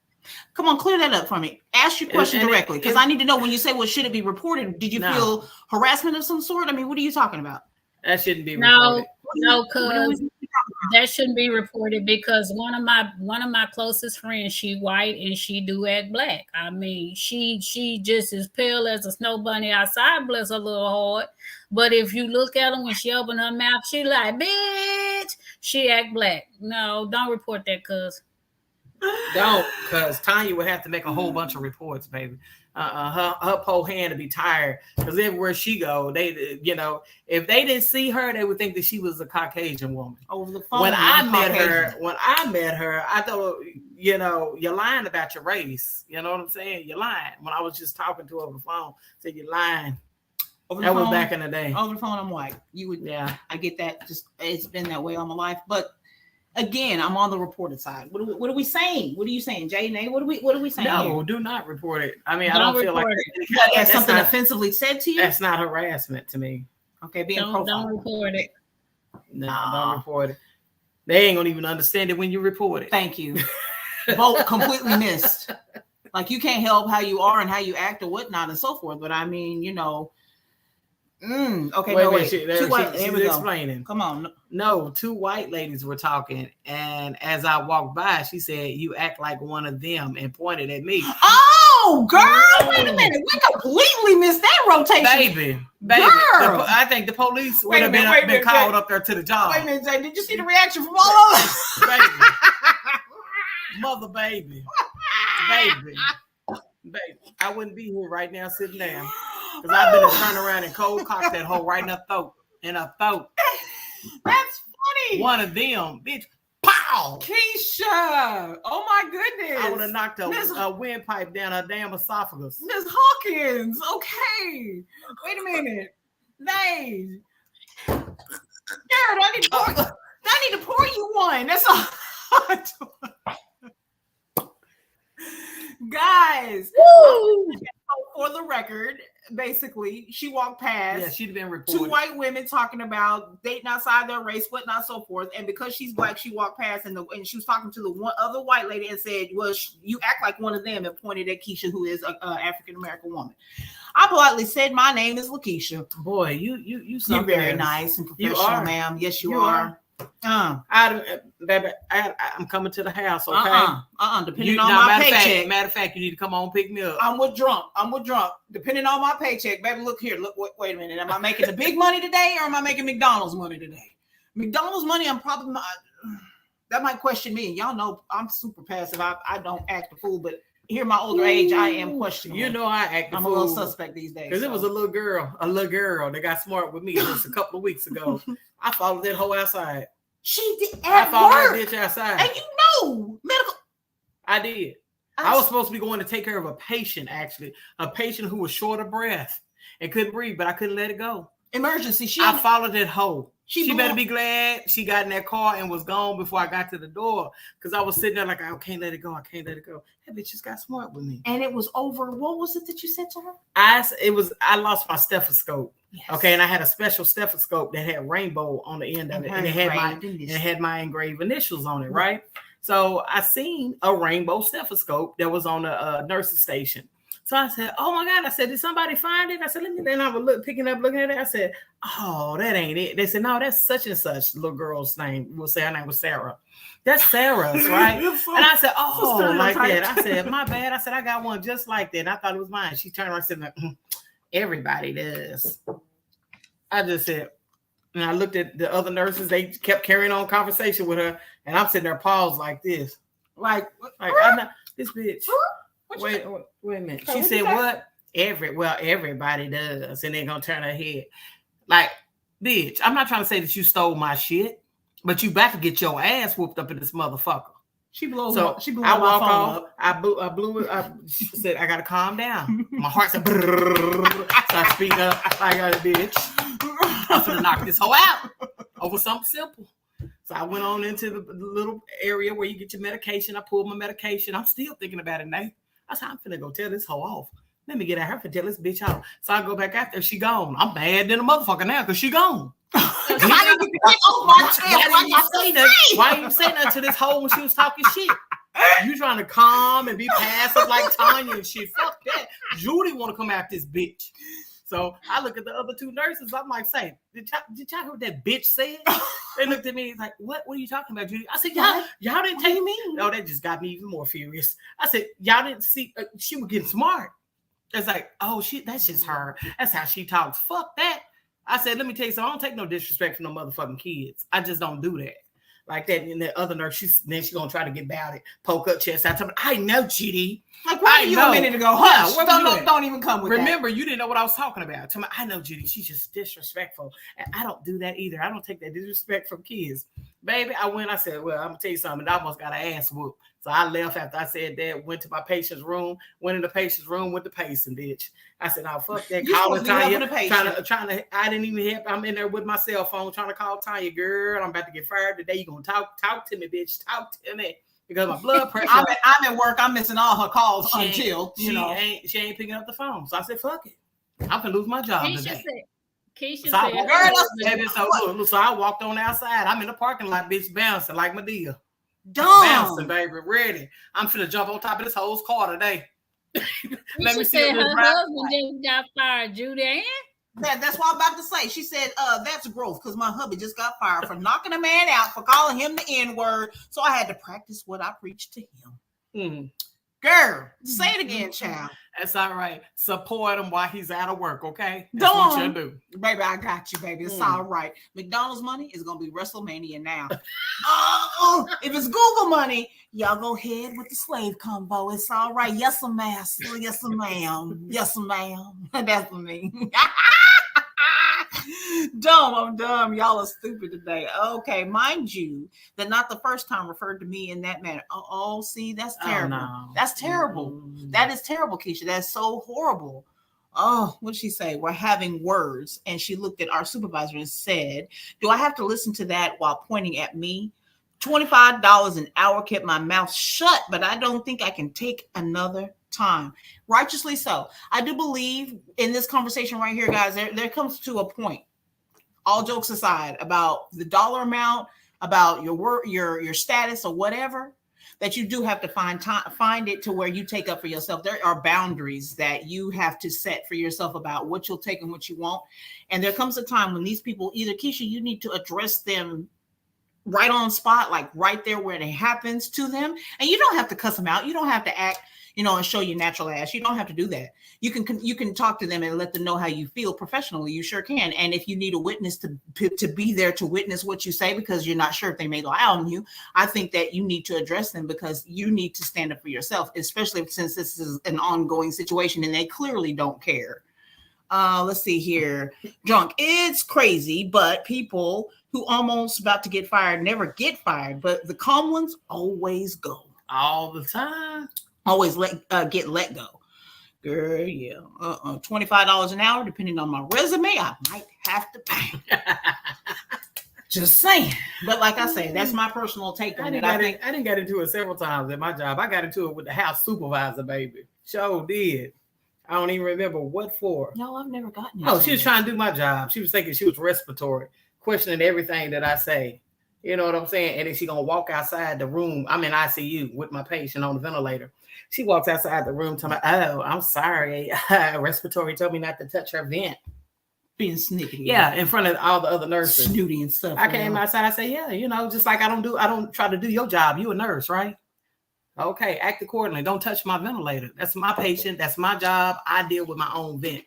Come on, clear that up for me. Ask your question directly, because I need to know when you say, well, should it be reported? Did you feel harassment of some sort? I mean, what are you talking about? That shouldn't be reported. No, because that shouldn't be reported, because one of my closest friends, she white and she do act Black. I mean, she just as pale as a snow bunny outside, bless her little heart. But if you look at her when she open her mouth, she like, bitch, she act Black. No, don't report that, cuz. Don't, because Tanya would have to make a whole bunch of reports, baby. Her whole hand to be tired, because everywhere she go, they, if they didn't see her, they would think that she was a Caucasian woman. Over the phone. When I met her, I thought, you're lying about your race. You know what I'm saying? You're lying. When I was just talking to her over the phone, I said you're lying. That was back in the day. Over the phone, I'm white. You would, yeah. I get that. Just it's been that way all my life, but. Again, I'm on the reported side. What are we saying? What are you saying, Jay? Nay? What are we saying? No, do not report it. I mean, I don't feel like that's something offensively said to you. That's not harassment to me. Okay, don't report it. No, don't report it. They ain't gonna even understand it when you report it. Thank you. Both completely missed. Like you can't help how you are and how you act or whatnot and so forth. But I mean, you know, okay, wait. Two white, she's explaining. Come on. No, 2 white ladies were talking, and as I walked by, she said, "You act like one of them," and pointed at me. Oh, girl, wait a minute. We completely missed that rotation. Baby. Girl. I think the police would have been called up there to the job. Wait a minute, Jay. Did you see the reaction from all of us? Baby. Mother baby. I wouldn't be here right now sitting down. Because I've been turning around and cold cock that hoe right in her throat. That's funny. One of them, bitch. Pow! Keisha. Oh my goodness. I would have knocked a windpipe down her damn esophagus. Miss Hawkins. Okay. Wait a minute. Nice. Jared, I need to pour you one. That's all. Guys, for the record, basically, she walked past. Yeah, she'd been reported. 2 white women talking about dating outside their race, whatnot, so forth. And because she's black, she walked past and she was talking to the one other white lady and said, "Well, you act like one of them," and pointed at Keisha, who is an African American woman. I politely said, "My name is Lakeisha." Boy, you're very nice and professional, ma'am. Yes, you are. Baby, I'm coming to the house, okay? Depending on my paycheck. Matter of fact, you need to come on pick me up. I'm with drunk. Depending on my paycheck, baby, look here. Wait a minute. Am I making the big money today or am I making McDonald's money today? McDonald's money, I'm probably not. That might question me. Y'all know I'm super passive. I don't act a fool, but here my older age, I am questionable. You know I act a fool. I'm a little suspect these days. Because it was a little girl that got smart with me just a couple of weeks ago. I followed that hoe outside. She did I followed that bitch outside. And you know, medical. I did. I was supposed to be going to take care of a patient, actually. A patient who was short of breath and couldn't breathe, but I couldn't let it go. Emergency. I followed that hoe. She better be glad she got in that car and was gone before I got to the door. Because I was sitting there like, I can't let it go. That bitch just got smart with me. And it was over. What was it that you said to her? I lost my stethoscope. Yes. Okay, and I had a special stethoscope that had rainbow on the end of it. And it had my engraved initials on it, right? So I seen a rainbow stethoscope that was on a nurse's station. So I said, "Oh my God!" I said, "Did somebody find it?" I said, "Let me." Then I was looking at it. I said, "Oh, that ain't it." They said, "No, that's such and such little girl's name." We'll say her name was Sarah. That's Sarah's, right? And I said, "Oh, like that." I said, "My bad." I said, "I got one just like that." And I thought it was mine. She turned around and said, "Everybody does." I just said, and I looked at the other nurses. They kept carrying on conversation with her, and I'm sitting there paused like this, like I'm not this bitch. Wait a minute. She said, "What? Everybody does," and they're gonna turn her head. Like, bitch, I'm not trying to say that you stole my shit, but you about to get your ass whooped up in this motherfucker. She blew my phone up. I blew it. She said, "I gotta calm down." My heart said, so I speak up. I got a bitch. I'm gonna knock this hoe out over something simple. So I went on into the little area where you get your medication. I pulled my medication. I'm still thinking about it now. I said, "I'm finna go tell this hoe off. Let me get at her and tell this bitch off." So I go back out there. She gone. I'm mad than a motherfucker now because she gone. Why you say that to this hoe when she was talking shit? You trying to calm and be passive like Tanya and shit. Fuck that. Judy want to come after this bitch. So I look at the other 2 nurses. I'm like, "Say, did y'all hear what that bitch said?" They looked at me like, what are you talking about, Judy? I said, y'all didn't take me. No, that just got me even more furious. I said, y'all didn't see, she was getting smart. It's like, oh, that's just her. That's how she talks. Fuck that. I said, let me tell you something. I don't take no disrespect from no motherfucking kids. I just don't do that. Like that. And the other nurse, she's going to try to get about it. Poke up chest out. I know, GD. Like, where were you a minute ago? Hush. Don't even come with Remember, you didn't know what I was talking about. I know, GD. She's just disrespectful. And I don't do that either. I don't take that disrespect from kids. Baby, I said, well, I'm going to tell you something. I almost got an ass whoop. So I left after I said that, went to my patient's room, went in the patient's room with the patient, bitch. I said, "Oh, fuck that." Calling Tanya, trying to, I didn't even help. I'm in there with my cell phone trying to call Tanya. "Girl, I'm about to get fired today. You gonna talk to me, bitch. Talk to me." Because my blood pressure. I'm at work. I'm missing all her calls until, she ain't picking up the phone. So I said, "Fuck it. I'm gonna lose my job today." Keisha So I said, walked Girl, on, that's- baby, so I walked on outside. I'm in the parking lot, bitch, bouncing like Medea. Dumb. Bouncing, baby, ready. I'm finna jump on top of this hoe's car today. Let me Keisha see said what her this rap husband just got fired, Judy. That's what I'm about to say. She said, that's growth because my hubby just got fired for knocking a man out, for calling him the N-word. So I had to practice what I preached to him. Mm. Girl, say it again, child. That's all right. Support him while he's out of work, okay? That's Don't. what you do. Baby, I got you, baby. It's all right. McDonald's money is going to be WrestleMania now. If it's Google money, y'all go ahead with the slave combo. It's all right. Yes, master. Yes, ma'am. Yes, ma'am. That's for me. Dumb, I'm dumb. Y'all are stupid today. Okay, mind you, that not the first time referred to me in that manner. Oh, see, that's terrible. No. That's terrible. Mm. That is terrible, Keisha. That's so horrible. Oh, what did she say? We're having words. And she looked at our supervisor and said, do I have to listen to that while pointing at me? $25 an hour kept my mouth shut, but I don't think I can take another time. Righteously so. I do believe in this conversation right here, guys, there comes to a point, all jokes aside, about the dollar amount, about your work, your status or whatever, that you do have to find it to where you take up for yourself. There are boundaries that you have to set for yourself about what you'll take and what you won't. And there comes a time when these people, either Keisha, you need to address them right on spot, like right there where it happens to them. And you don't have to cuss them out. You don't have to act, and show your natural ass. You don't have to do that. You can talk to them and let them know how you feel professionally. You sure can. And if you need a witness to be there to witness what you say, because you're not sure if they may lie on you, I think that you need to address them, because you need to stand up for yourself, especially since this is an ongoing situation and they clearly don't care. Let's see here. Drunk. It's crazy, but people who almost about to get fired never get fired, but the calm ones always go. All the time. Always get let go. Girl, yeah. $25 an hour, depending on my resume, I might have to pay. Just saying. But like I say, that's my personal take on it. I didn't get into it several times at my job. I got into it with the house supervisor, baby. Sure did. I don't even remember what for. No, I've never gotten it. Oh, she was trying to do my job. She was thinking she was respiratory, questioning everything that I say. You know what I'm saying? And then she gonna walk outside the room. I'm in ICU with my patient on the ventilator. She walks outside the room telling me, oh, I'm sorry. Respiratory told me not to touch her vent. Being sneaky. Yeah, in front of all the other nurses. Snooty and stuff. I came outside. I said, yeah, just like I don't try to do your job. You a nurse, right? Okay, act accordingly. Don't touch my ventilator. That's my patient. That's my job. I deal with my own vent.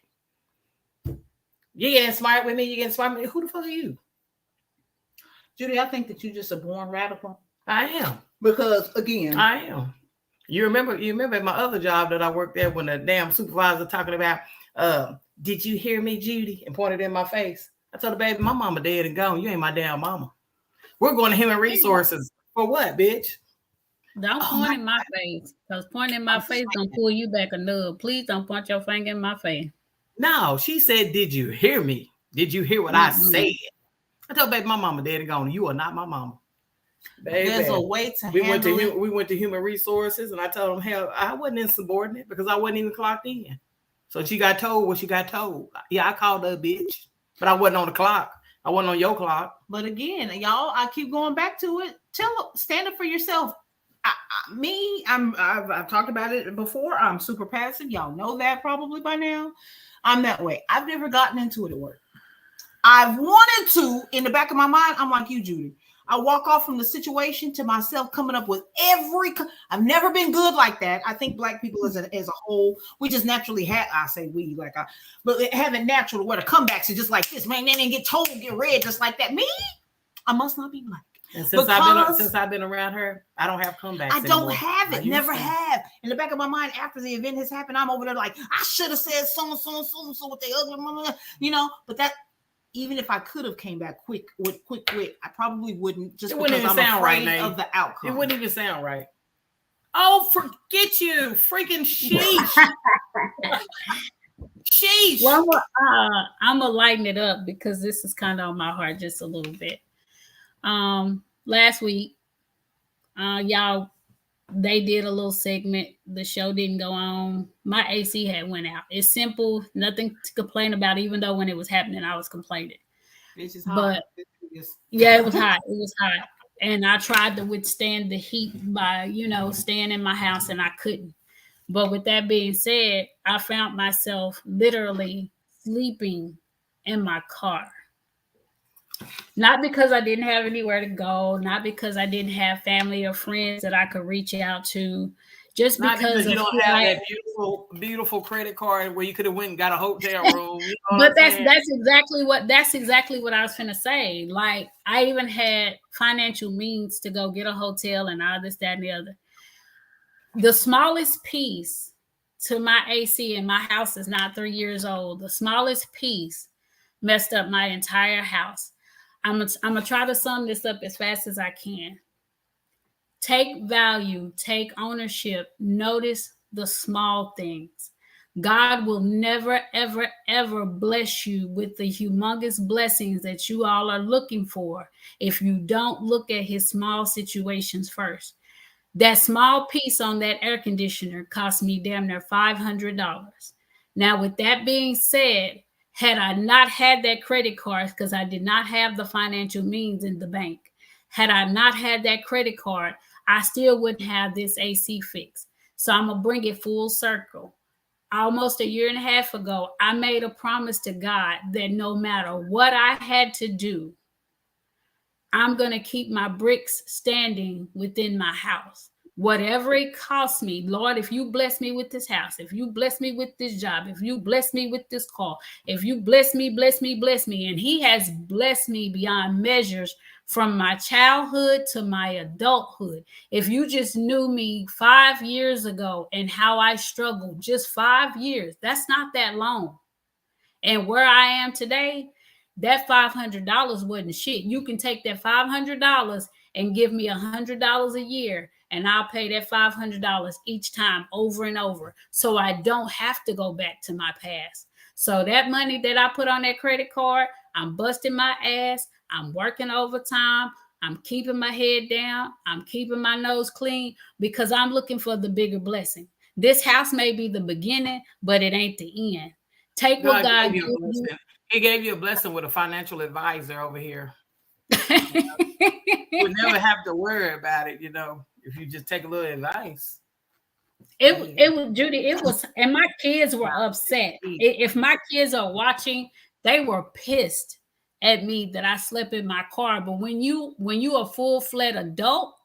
You getting smart with me? You getting smart with me? Who the fuck are you? Judy, I think that you're just a born radical. I am. Because, again, I am. You remember at my other job that I worked there when the damn supervisor talking about, did you hear me, Judy? And pointed in my face. I told her, baby, my mama dead and gone. You ain't my damn mama. We're going to human resources. For what, bitch? Don't point in my face, because pointing in my face gonna pull you back a nub. Please don't point your finger in my face. No, she said, did you hear me? Did you hear what I said? I told baby, my mama dead and gone. You are not my mama. Baby, there's a way to we went to human resources, and I told them, hell, I wasn't insubordinate because I wasn't even clocked in. So she got told what she got told. Yeah, I called her a bitch, but I wasn't on the clock. I wasn't on your clock. But again, y'all, I keep going back to it. Stand up for yourself. I've talked about it before. I'm super passive. Y'all know that probably by now. I'm that way. I've never gotten into it at work. I've wanted to. In the back of my mind, I'm like you, Judy. I walk off from the situation to myself coming up with I've never been good like that. I think Black people as a whole, we just naturally but have it natural where the comebacks are just like this, man. They didn't get told, get read just like that. Me, I must not be Black. And since I've been around her, I don't have comebacks. I don't have it. Never have. In the back of my mind, after the event has happened, I'm over there like, I should have said so and so with the ugly mama, But that, even if I could have came back quick wit, I probably wouldn't. Just because I'm afraid of the outcome. It wouldn't even sound right. Oh, forget you, freaking sheesh. Sheesh. Well, I'm gonna lighten it up because this is kind of on my heart just a little bit. Last week, y'all They did a little segment. The show didn't go on. My AC had went out. It's simple, nothing to complain about, even though when it was happening, I was complaining. It's just hot. But yeah, it was hot. It was hot. And I tried to withstand the heat by, staying in my house, and I couldn't. But with that being said, I found myself literally sleeping in my car. Not because I didn't have anywhere to go, not because I didn't have family or friends that I could reach out to, just not because you don't have that beautiful credit card where you could have went and got a hotel room. But that's exactly what I was finna say. Like, I even had financial means to go get a hotel and all this, that, and the other. The smallest piece to my AC, and my house is not 3 years old. The smallest piece messed up my entire house. I'm gonna try to sum this up as fast as I can. Take value, take ownership, notice the small things. God will never, ever, ever bless you with the humongous blessings that you all are looking for if you don't look at his small situations first. That small piece on that air conditioner cost me damn near $500. Now, with that being said, had I not had that credit card, because I did not have the financial means in the bank, had I not had that credit card, I still wouldn't have this AC fixed. So I'm going to bring it full circle. Almost a year and a half ago, I made a promise to God that no matter what I had to do, I'm going to keep my bricks standing within my house. Whatever it costs me, Lord, if you bless me with this house, if you bless me with this job, if you bless me with this car, if you bless me, and he has blessed me beyond measures from my childhood to my adulthood. If you just knew me 5 years ago and how I struggled, just 5 years, that's not that long. And where I am today, that $500 wasn't shit. You can take that $500 and give me $100 a year, and I'll pay that $500 each time over and over. So I don't have to go back to my past. So that money that I put on that credit card, I'm busting my ass. I'm working overtime. I'm keeping my head down. I'm keeping my nose clean because I'm looking for the bigger blessing. This house may be the beginning, but it ain't the end. Take what God gives you. He gave you a blessing with a financial advisor over here. You never have to worry about it, if you just take a little advice. It was, Judy, and my kids were upset. If my kids are watching, they were pissed at me that I slept in my car. But when you a full-fledged adult,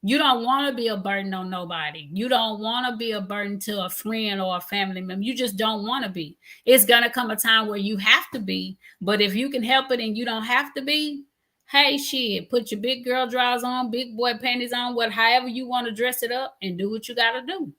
you don't want to be a burden on nobody. You don't want to be a burden to a friend or a family member. You just don't want to be. It's going to come a time where you have to be. But if you can help it and you don't have to be, hey, shit, put your big girl drawers on, big boy panties on, however you want to dress it up, and do what you got to do.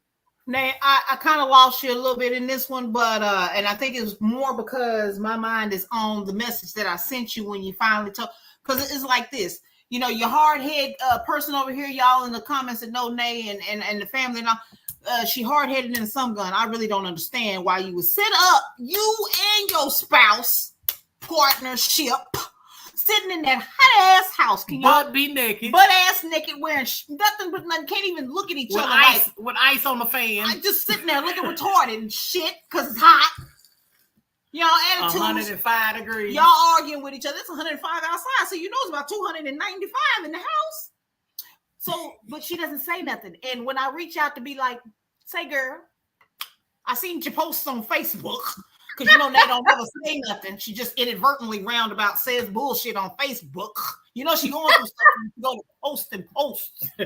Now, I kind of lost you a little bit in this one, but and I think it was more because my mind is on the message that I sent you when you finally told. Because it's like this. Your hard-headed person over here, y'all in the comments that know Nay and the family and all, she hard-headed in some gun. I really don't understand why you would set up you and your spouse partnership sitting in that hot-ass house. Can you be naked? Butt-ass naked, wearing nothing but nothing. Can't even look at each other. With ice on the fan. I'm just sitting there looking retarded and shit because it's hot. Y'all attitudes. 105 degrees. Y'all arguing with each other. It's 105 outside, so it's about 295 in the house. So, but she doesn't say nothing. And when I reach out to be like, say, girl, I seen your posts on Facebook. Because they don't ever say nothing. She just inadvertently roundabout says bullshit on Facebook. She going through stuff. She go to post and post. So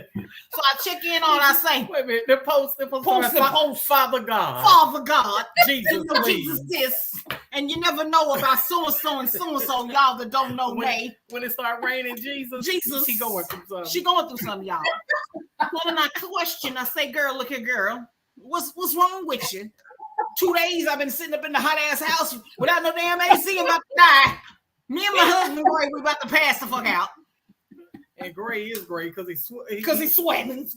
I check in on. I say, wait a minute. They're post. Father God. Father God. Jesus, Jesus this. And you never know about so and so. Y'all that don't know me. When it start raining, Jesus. She going through something. She going through something, y'all. When I question, I say, girl, look here, girl. What's wrong with you? 2 days I've been sitting up in the hot ass house without no damn AC. I'm about to die. Me and my husband, Gray, we about to pass the fuck out. And Gray is Gray because he's sweating.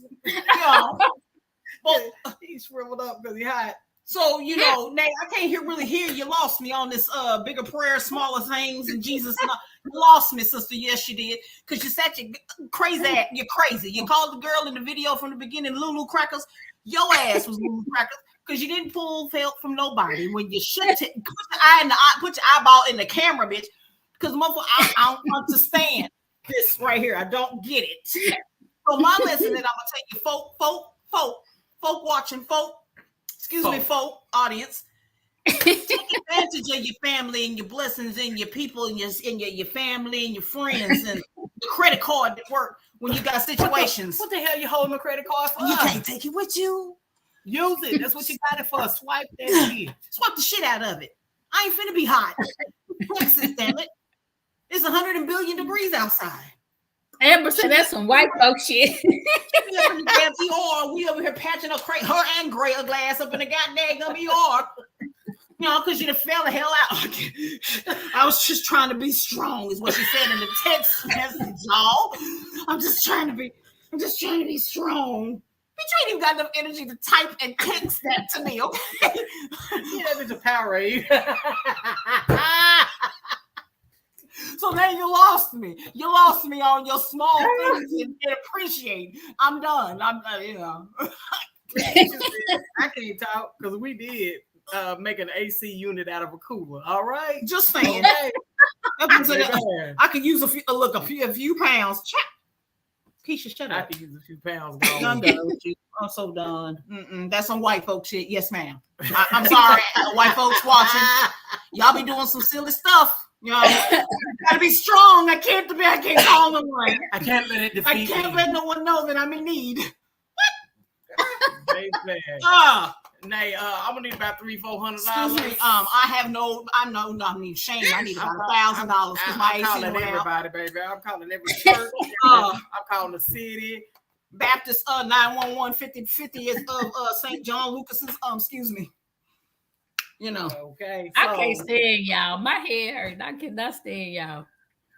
He's shriveled up because he's hot. So Nay, I can't really hear you. Lost me on this bigger prayer, smaller things, and Jesus. And lost me, sister. Yes, you did. Because you said you crazy. You're crazy. You called the girl in the video from the beginning Lulu Crackers. Your ass was Lulu Crackers because you didn't pull help from nobody when you should put your eye in the eye, put your eyeball in the camera, bitch. Because motherfucker, I don't understand this right here. I don't get it. So my lesson that I'm gonna take you, folk watching, folk audience. Take advantage of your family and your blessings and your people and your family and your friends and the credit card that work when you got situations. What the hell you holding a credit card for? You can't take it with you. Use it. That's what you got it for. Swipe that shit. Swipe the shit out of it. I ain't finna be hot. Texas, damn it. It's 100 billion degrees outside. Amber said that's some white folk shit. We over here patching up her and Gray glass up in the goddamn ER. You know, because you done fell the hell out. I was just trying to be strong, is what she said in the text message, y'all. I'm just trying to be strong. Bitch, you ain't even got enough energy to type and text that to me, okay? Yeah, that bitch a Powerade. So now you lost me. You lost me on your small things and appreciate. I'm done. You know. I can't talk because we did make an AC unit out of a cooler. All right. Just saying. I could use a few pounds. Keisha, shut up. I could use a few pounds. I'm done with you. I'm so done. That's some white folk shit. Yes, ma'am. I'm sorry, white folks watching. Y'all be doing some silly stuff. You know, gotta be strong. I can't call no one. I can't let it defeat me. I can't let no one know that I'm in need. Baby. Nay, I'm gonna need about $300-400. Excuse me. I'm not even ashamed. I need about $1,000 because my AC calling went everybody, out. baby. I'm calling every church. I'm calling the city. Baptist 911 5050 is of St. John Lucas's. Excuse me. You know. Okay. So, I can't stand y'all. My head hurt. I cannot stand y'all.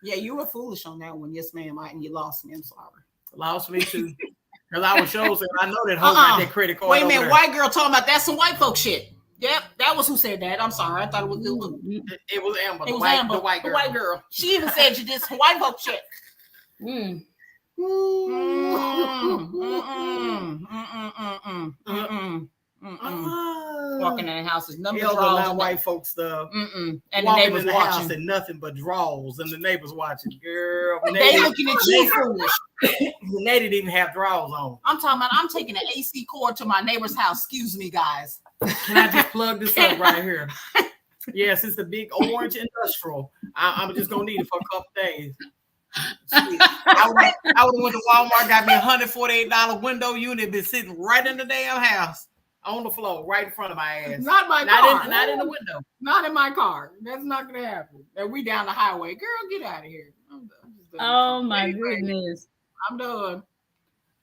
Yeah, you were foolish on that one. Yes, ma'am. And you lost me. I'm sorry. Lost me too. Because I was showing, I know that hoe got that credit card. Wait a minute, white girl talking about that's some white folk shit. Yep, that was who said that. I'm sorry. I thought it was Lulu. It was Amber. It was Amber, the white girl. She even said you did some white folk shit. Walking in the house is nothing but drawers. White folks stuff. And the neighbors in the watching. House and nothing but drawers, and the neighbors watching. Girl, they looking at you foolish. They didn't even have drawers on. I'm talking about. I'm taking an AC cord to my neighbor's house. Excuse me, guys. Can I just plug this up right here? Yes, it's the big orange industrial. I'm just gonna need it for a couple days. I would have went to Walmart, got me $148 window unit, been sitting right in the damn house on the floor, right in front of my ass. Not my car. Not in the window. Not in my car. That's not gonna happen. And we down the highway. Girl, get out of here. I'm done. Oh my goodness. I'm done.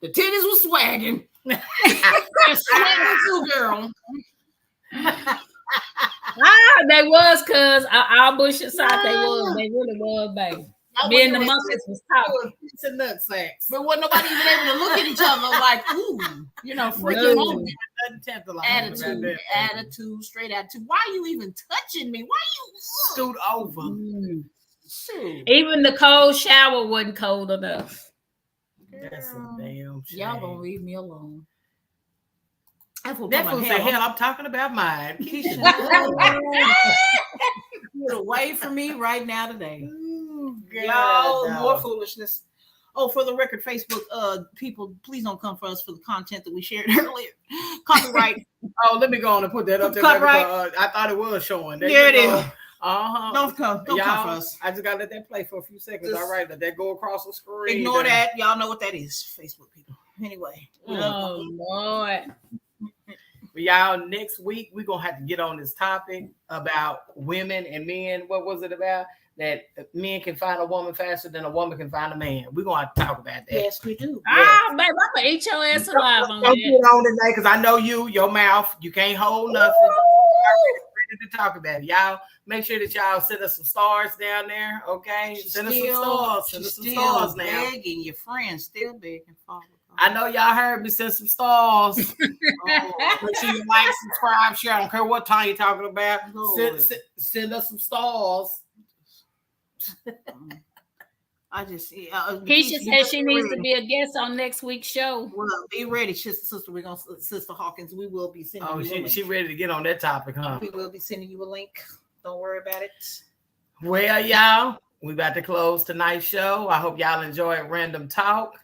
The titties was swagging. Swagging too, girl. They was, cause our bush aside, they really was, baby. Me and the monkeys was talking. It's a nut sacks. But wasn't nobody even able to look at each other like, ooh, you know, freaking moment. Attitude, straight attitude. Why are you even touching me? Why you scoot over? Even the cold shower wasn't cold enough. That's a damn shame. Y'all gonna leave me alone. That fool said, hell, I'm talking about mine. Get away from me right now today. Y'all, more foolishness. Oh, for the record, Facebook people, please don't come for us for the content that we shared earlier. Copyright. Oh, let me go on and put that up there. Copyright. I thought it was showing. There it is. Don't come for us. I just gotta let that play for a few seconds. All right, let that go across the screen. Ignore that. Y'all know what that is, Facebook people. Anyway. Oh Lord. Y'all, next week we're gonna have to get on this topic about women and men. What was it about? That men can find a woman faster than a woman can find a man. We're gonna have to talk about that. Yes, we do. Babe, I'm gonna eat your ass alive on that. Don't get on today because I know your mouth, you can't hold nothing. Ready to talk about it. Y'all make sure that y'all send us some stars down there, okay? Send us some stars. Send us some stars now. Begging your friends, still begging. I know y'all heard me. Send some stars. Make sure you like, subscribe, share. I don't care what time you're talking about. Send us some stars. I just Keisha said she needs to be a guest on next week's show. Well, be ready, sister. We're gonna Sister Hawkins. We will be sending. Oh, she ready to get on that topic, huh? We will be sending you a link. Don't worry about it. Well, y'all, we about to close tonight's show. I hope y'all enjoyed Random Talk.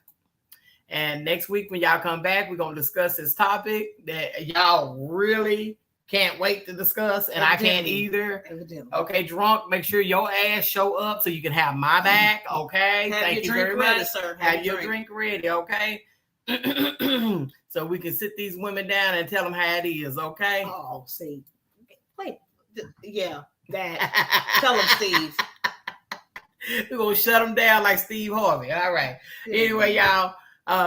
And next week when y'all come back, we're gonna discuss this topic that y'all really can't wait to discuss, and I can't either. Evidently. Okay, drunk, make sure your ass show up so you can have my back. Okay, thank you very much, sir. Have your drink ready, okay? So we can sit these women down and tell them how it is, okay? Oh, see, wait, yeah, that. Tell them, Steve. We're gonna shut them down like Steve Harvey. All right. Anyway, y'all,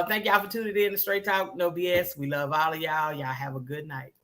thank y'all for tuning in to Straight Talk, No BS. We love all of y'all. Y'all have a good night.